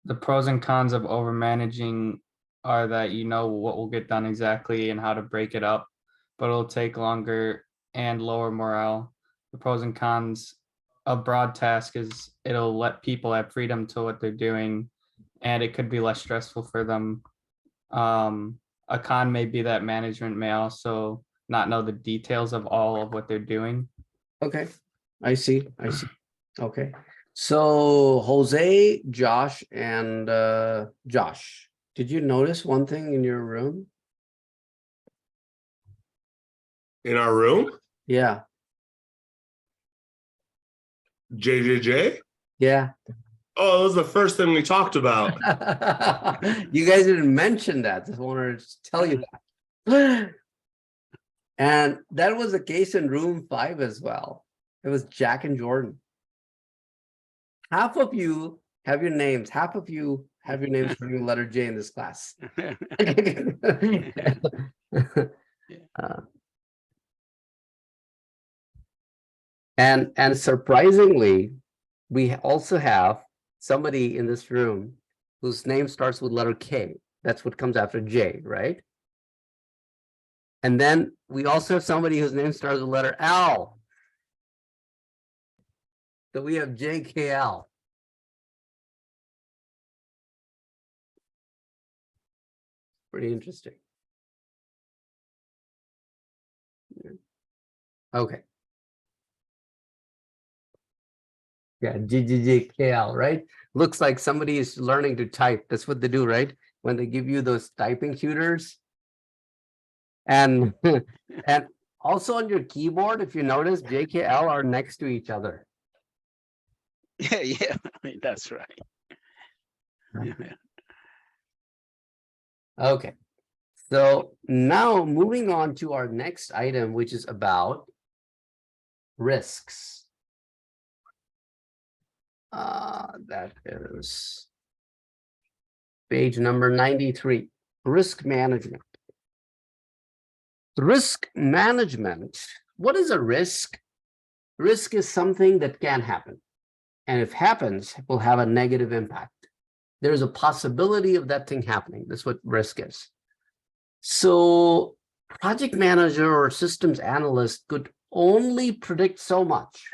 The pros and cons of over managing are that you know what will get done exactly and how to break it up, but it'll take longer and lower morale. The pros and cons, a broad task is it'll let people have freedom to what they're doing, and it could be less stressful for them. A con may be that management may also not know the details of all of what they're doing. Okay, I see. Okay. So Jose, Josh, and Josh, did you notice one thing in your room? In our room, Yeah. JJJ. Yeah. Oh, that was the first thing we talked about. You guys didn't mention that. Just wanted to tell you that. And that was the case in room 5 as well. It was Jack and Jordan. Half of you have your names. Half of you have your names starting with the letter J in this class. And surprisingly, we also have somebody in this room whose name starts with letter K. That's what comes after J, right? And then we also have somebody whose name starts with the letter L. So we have JKL. Pretty interesting. Okay. Yeah, GGJKL, right? Looks like somebody is learning to type. That's what they do, right? When they give you those typing tutors. And and also on your keyboard, if you notice, JKL are next to each other. Yeah, yeah, that's right. Okay. So now moving on to our next item, which is about risks. That is page number 93, risk management. Risk management, what is a risk? Risk is something that can happen. And if happens, it will have a negative impact. There's a possibility of that thing happening. That's what risk is. So project manager or systems analyst could only predict so much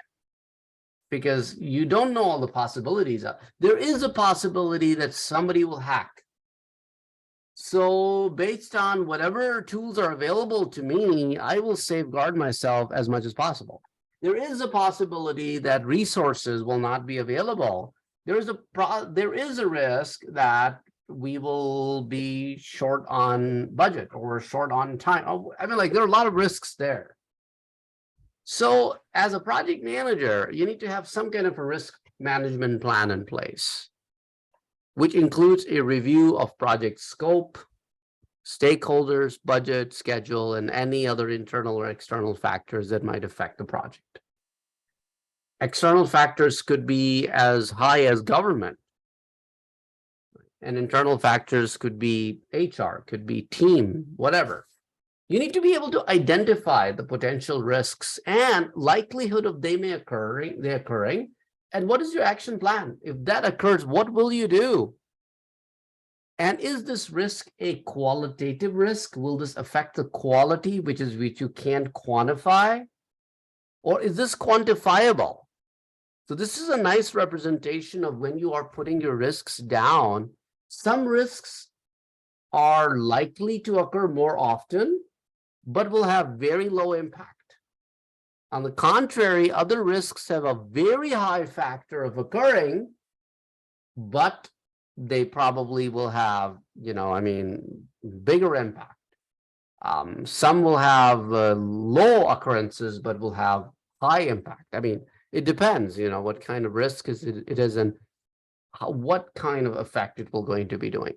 because you don't know all the possibilities. There is a possibility that somebody will hack. So based on whatever tools are available to me, I will safeguard myself as much as possible. There is a possibility that resources will not be available. There is a risk that we will be short on budget or short on time. I mean, like there are a lot of risks there. So as a project manager, you need to have some kind of a risk management plan in place, which includes a review of project scope, stakeholders, budget, schedule, and any other internal or external factors that might affect the project. External factors could be as high as government, and internal factors could be HR, could be team, whatever. You need to be able to identify the potential risks and likelihood of they occurring, and what is your action plan? If that occurs, what will you do? And is this risk a qualitative risk? Will this affect the quality, which you can't quantify? Or is this quantifiable? So this is a nice representation of when you are putting your risks down. Some risks are likely to occur more often, but will have very low impact. On the contrary, other risks have a very high factor of occurring, but they probably will have, bigger impact. Some will have low occurrences, but will have high impact. I mean, it depends, what kind of risk it is and what kind of effect it will going to be doing.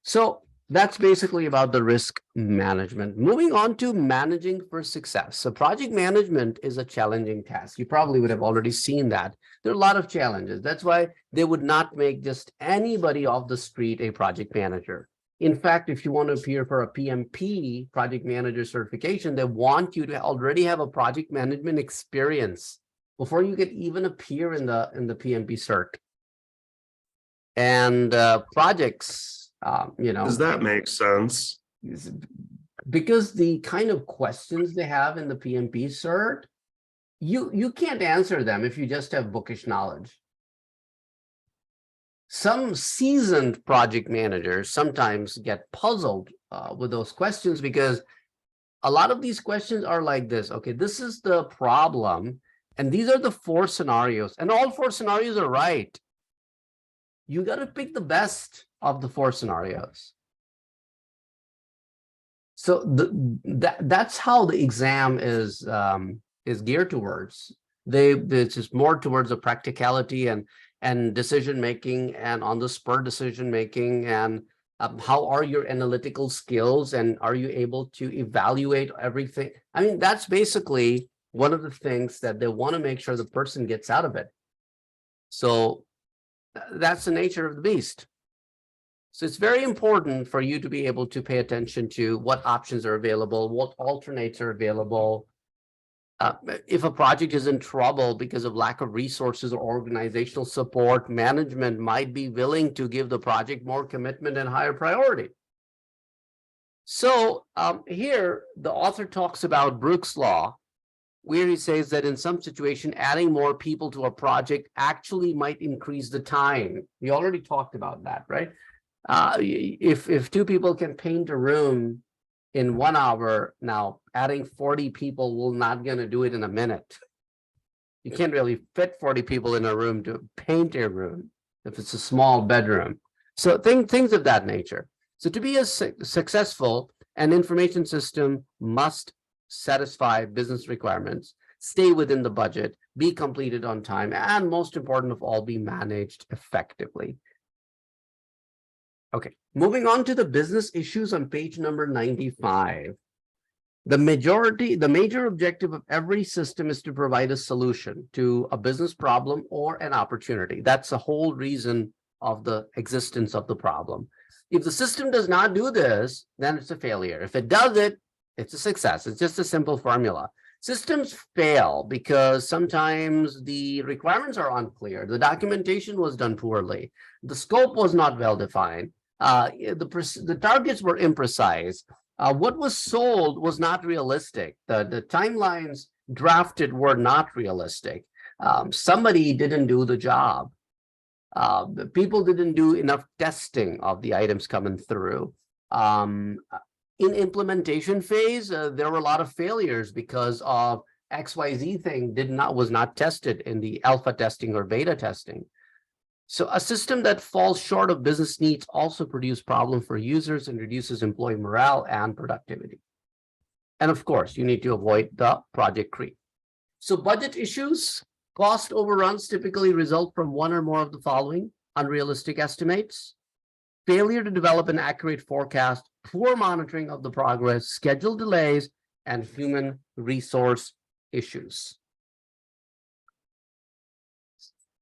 So that's basically about the risk management. Moving on to managing for success. So project management is a challenging task. You probably would have already seen that. There are a lot of challenges. That's why they would not make just anybody off the street a project manager. In fact, if you want to appear for a PMP, project manager certification, they want you to already have a project management experience before you can even appear in the PMP cert. And projects, Does that make sense? Because the kind of questions they have in the PMP cert, you can't answer them if you just have bookish knowledge. Some seasoned project managers sometimes get puzzled with those questions because a lot of these questions are like this. Okay, this is the problem, and these are the 4 scenarios, and all 4 scenarios are right. You got to pick the best of the 4 scenarios. So that's how the exam is geared towards. It's just more towards the practicality and decision making and on the spur decision making and how are your analytical skills and are you able to evaluate everything? I mean, that's basically one of the things that they want to make sure the person gets out of it. So that's the nature of the beast. So it's very important for you to be able to pay attention to what options are available, what alternates are available. If a project is in trouble because of lack of resources or organizational support, management might be willing to give the project more commitment and higher priority. So here, the author talks about Brooks' Law, where he says that in some situation, adding more people to a project actually might increase the time. We already talked about that, right? If 2 people can paint a room in 1 hour, now adding 40 people will not gonna do it in a minute. You can't really fit 40 people in a room to paint a room if it's a small bedroom. So things of that nature. So to be successful, an information system must satisfy business requirements, stay within the budget, be completed on time, and most important of all, be managed effectively. Okay, moving on to the business issues on page number 95. The major objective of every system is to provide a solution to a business problem or an opportunity. That's the whole reason of the existence of the problem. If the system does not do this, then it's a failure. If it does it, it's a success. It's just a simple formula. Systems fail because sometimes the requirements are unclear. The documentation was done poorly. The scope was not well defined. The targets were imprecise. What was sold was not realistic. The timelines drafted were not realistic. Somebody didn't do the job. The people didn't do enough testing of the items coming through. In implementation phase, there were a lot of failures because of XYZ thing was not tested in the alpha testing or beta testing. So a system that falls short of business needs also produces problems for users and reduces employee morale and productivity. And of course, you need to avoid the project creep. So budget issues, cost overruns typically result from one or more of the following: unrealistic estimates, failure to develop an accurate forecast, poor monitoring of the progress, schedule delays, and human resource issues.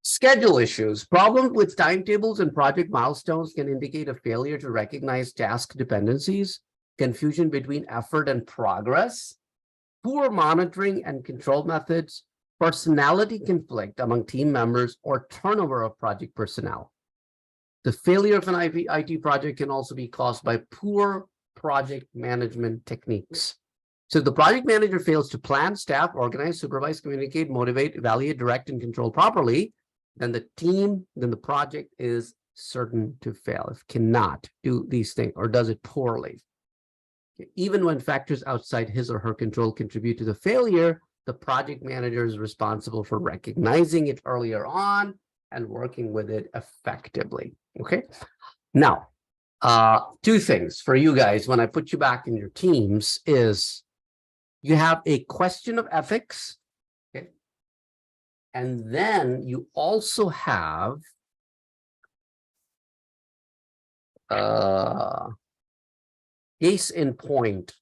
Schedule issues. Problems with timetables and project milestones can indicate a failure to recognize task dependencies, confusion between effort and progress, poor monitoring and control methods, personality conflict among team members, or turnover of project personnel. The failure of an IT project can also be caused by poor project management techniques. So if the project manager fails to plan, staff, organize, supervise, communicate, motivate, evaluate, direct, and control properly, then the project is certain to fail. If it cannot do these things or does it poorly. Even when factors outside his or her control contribute to the failure, the project manager is responsible for recognizing it earlier on and working with it effectively. Okay. Now, 2 things for you guys when I put you back in your teams is you have a question of ethics. Okay. And then you also have case in point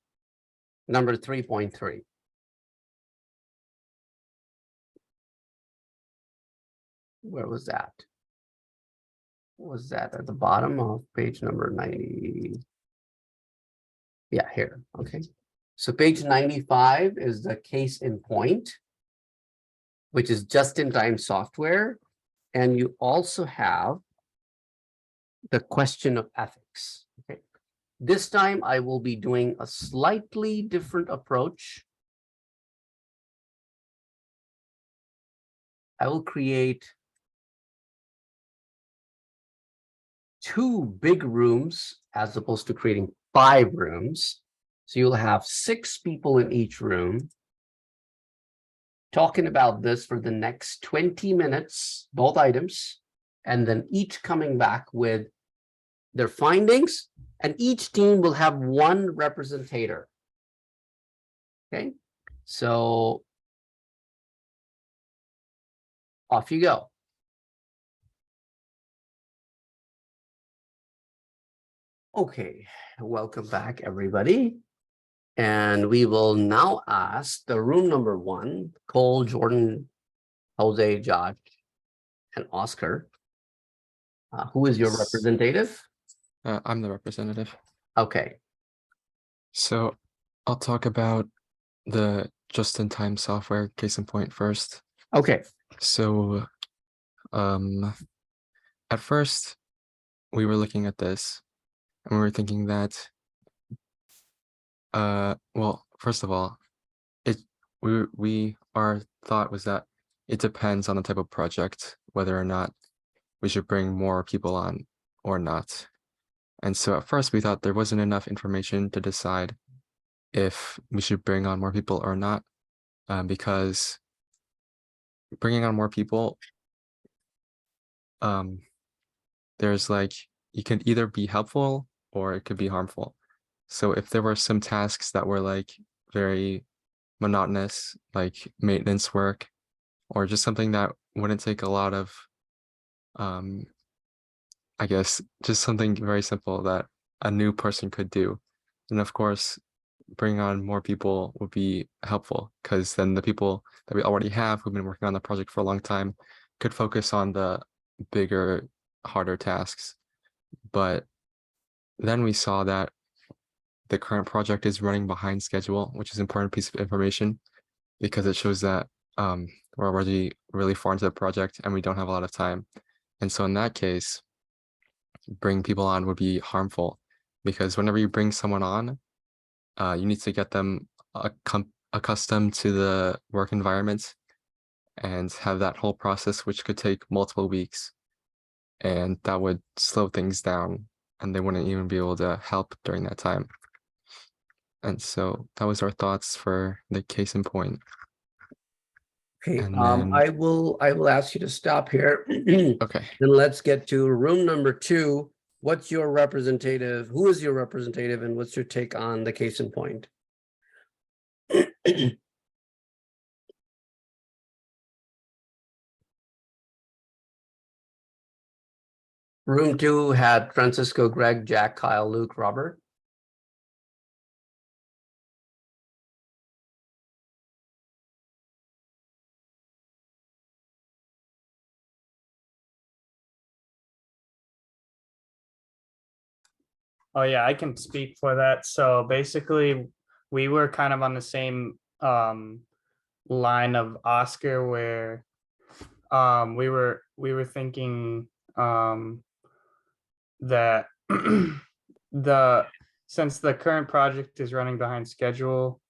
number 3.3. Where was that? Was that at the bottom of page number 90? Yeah, here. Okay. So page 95 is the case in point, which is just-in-time software. And you also have the question of ethics. Okay. This time I will be doing a slightly different approach. I will create 2 big rooms as opposed to creating 5 rooms. So you'll have 6 people in each room talking about this for the next 20 minutes, both items, and then each coming back with their findings, and each team will have 1 representator. Okay, so off you go. Okay, welcome back, everybody. And we will now ask the room number 1, Cole, Jordan, Jose, Josh, and Oscar. Who is your representative? I'm the representative. Okay. So I'll talk about the just-in-time software case in point first. Okay, So, at first, we were looking at this and we were thinking that, well, first of all, our thought was that it depends on the type of project, whether or not we should bring more people on or not. And so at first we thought there wasn't enough information to decide if we should bring on more people or not, because bringing on more people, there's like, you can either be helpful or it could be harmful. So if there were some tasks that were like very monotonous, like maintenance work, or just something that wouldn't take a lot of, I guess, just something very simple that a new person could do. And of course, bringing on more people would be helpful, because then the people that we already have who've been working on the project for a long time could focus on the bigger, harder tasks. But then we saw that the current project is running behind schedule, which is an important piece of information because it shows that we're already really far into the project and we don't have a lot of time. And so in that case, bring people on would be harmful, because whenever you bring someone on, you need to get them accustomed to the work environment and have that whole process, which could take multiple weeks. And that would slow things down and they wouldn't even be able to help during that time. And so that was our thoughts for the case in point. okay, And then- I will ask you to stop here. Okay. And let's get to room number 2. What's your representative? Who is your representative and what's your take on the case in point? Room 2 had Francisco, Greg, Jack, Kyle, Luke, Robert. Oh yeah, I can speak for that. So basically, we were kind of on the same line of Oscar, where we were thinking that since the current project is running behind schedule,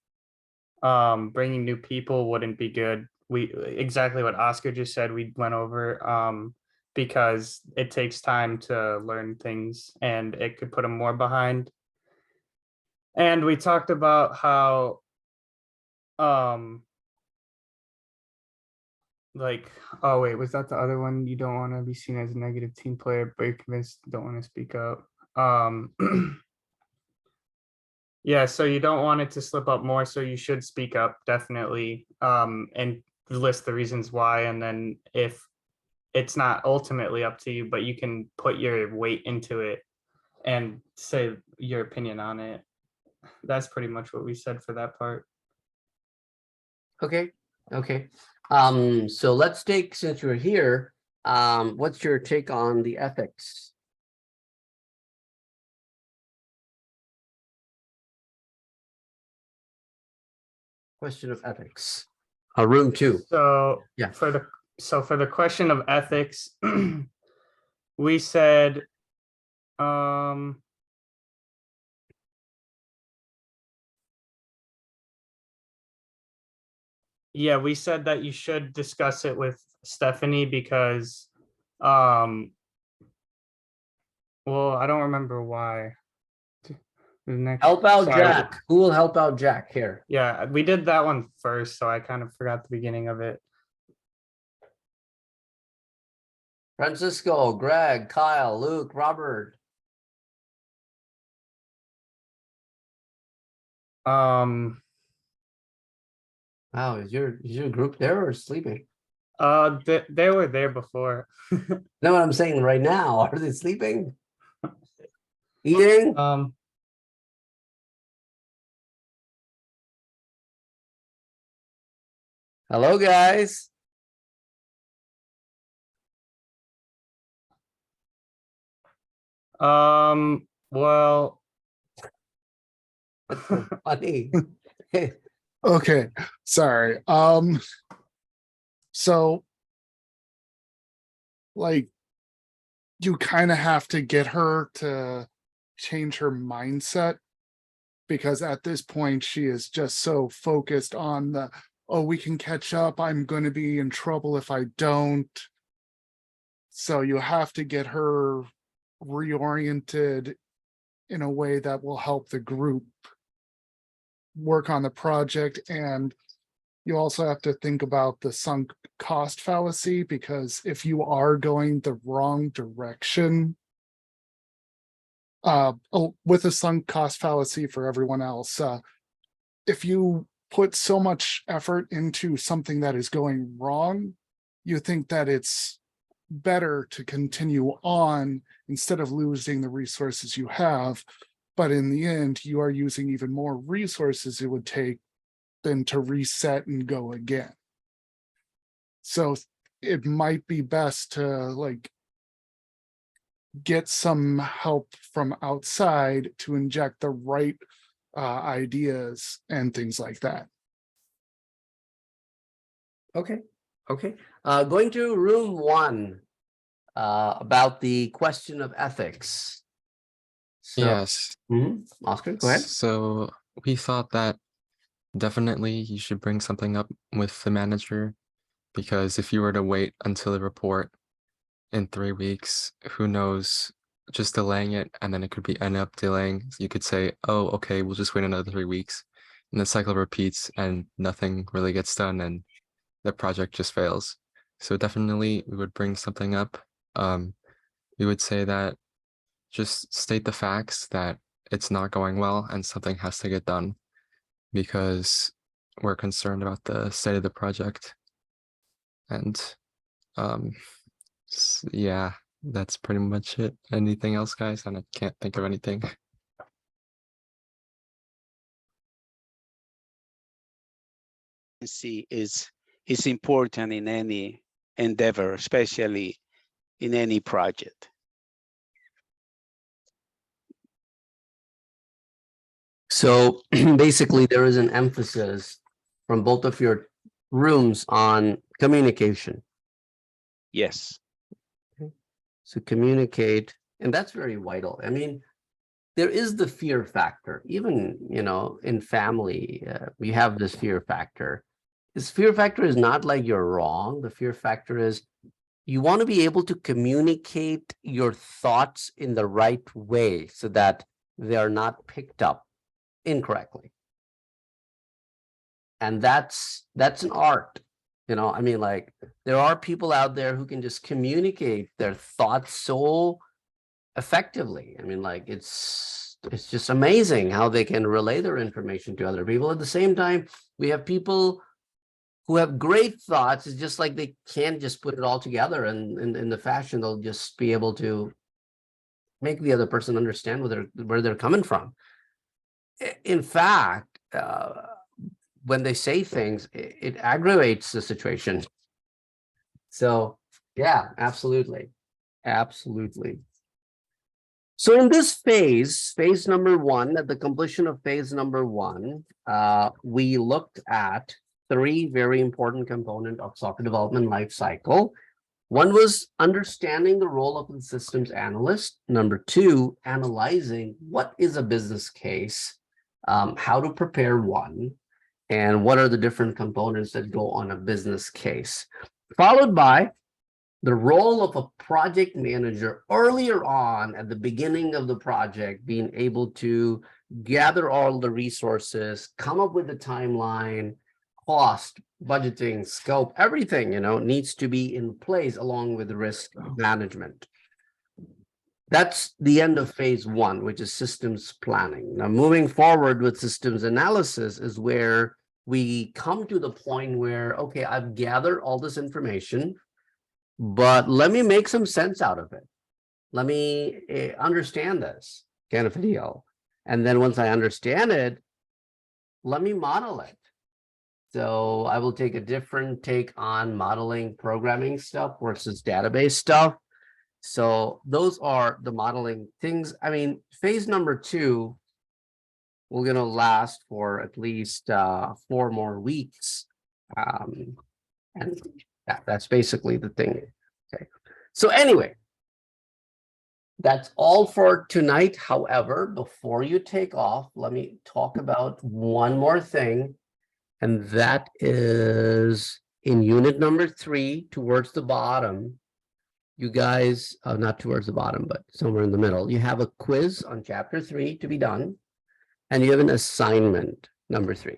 bringing new people wouldn't be good. We exactly what Oscar just said, we went over, because it takes time to learn things and it could put them more behind. And we talked about how like, oh wait, was that the other one? You don't want to be seen as a negative team player, but you're convinced you don't want to speak up. Yeah, so you don't want it to slip up more, so you should speak up, definitely, and list the reasons why. And then if it's not ultimately up to you, but you can put your weight into it and say your opinion on it. That's pretty much what we said for that part. Okay, okay. So let's take, since you're here, what's your take on the ethics? Question of ethics. Room 2. So Yeah. for the question of ethics, we said yeah, we said that you should discuss it with Stephanie because well, I don't remember why. The next, Help out sorry. Jack. Who will help out Jack here? Yeah, we did that one first, so I kind of forgot the beginning of it. Francisco, Greg, Kyle, Luke, Robert. Um, Wow, is your group there or sleeping? they were there before. Know what I'm saying right now? Are they sleeping? Eating? Hello, guys. Well, That's so funny. Okay, sorry. So like you kind of have to get her to change her mindset, because at this point she is just so focused on the, oh, we can catch up, I'm going to be in trouble if I don't. So you have to get her reoriented in a way that will help the group work on the project. And you also have to think about the sunk cost fallacy, because if you are going the wrong direction, with a sunk cost fallacy for everyone else, if you put so much effort into something that is going wrong, you think that it's better to continue on instead of losing the resources you have. But in the end, you are using even more resources it would take than to reset and go again. So it might be best to like get some help from outside to inject the right ideas and things like that. Okay, okay. Going to room 1, about the question of ethics. So, Yes. Oscar, go ahead. So we thought that definitely you should bring something up with the manager, because if you were to wait until the report in 3 weeks, who knows, just delaying it, and then it could be end up delaying. You could say, oh, okay, we'll just wait another 3 weeks, and the cycle repeats and nothing really gets done and the project just fails. So definitely we would bring something up. We would say that just state the facts that it's not going well and something has to get done, because we're concerned about the state of the project. And yeah, that's pretty much it. Anything else, guys? And I can't think of anything. See, is important in any endeavor, especially in any project. So basically, there is an emphasis from both of your rooms on communication. Yes. So communicate, and that's very vital. I mean, there is the fear factor. Even, in family, we have this fear factor. This fear factor is not like you're wrong. The fear factor is you want to be able to communicate your thoughts in the right way so that they are not picked up incorrectly. And that's an art. I mean, like, there are people out there who can just communicate their thoughts so effectively. I mean, like, it's just amazing how they can relay their information to other people. At the same time, we have people who have great thoughts. It's just like they can't just put it all together, and in the fashion they'll just be able to make the other person understand where they're coming from. In fact, when they say things, it aggravates the situation. So yeah, absolutely. So in this phase number 1, at the completion of phase number 1, we looked at 3 very important components of software development life cycle. One was understanding the role of the systems analyst. Number 2, analyzing what is a business case, how to prepare one, and what are the different components that go on a business case. Followed by the role of a project manager earlier on at the beginning of the project, being able to gather all the resources, come up with a timeline, cost, budgeting, scope, everything, needs to be in place along with risk management. That's the end of phase 1, which is systems planning. Now, moving forward with systems analysis is where we come to the point where, okay, I've gathered all this information, but let me make some sense out of it. Let me understand this kind of deal. And then once I understand it, let me model it. So I will take a different take on modeling programming stuff versus database stuff. So those are the modeling things. I mean, phase number 2 we're gonna last for at least 4 more weeks. And that's basically the thing. Okay, so anyway. That's all for tonight. However, before you take off, let me talk about one more thing. And that is in unit number 3 towards the bottom. You guys, not towards the bottom, but somewhere in the middle, you have a quiz on chapter 3 to be done. And you have an assignment, number 3.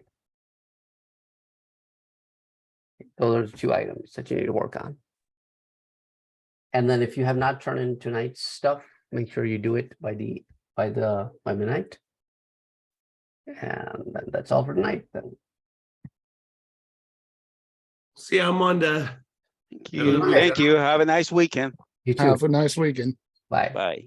Those are the 2 items that you need to work on. And then if you have not turned in tonight's stuff, make sure you do it by midnight. And then that's all for tonight then. See you on Monday. Thank Have a good you. weekend. Thank you. Have a nice weekend. You too. Have a nice weekend. Bye. Bye.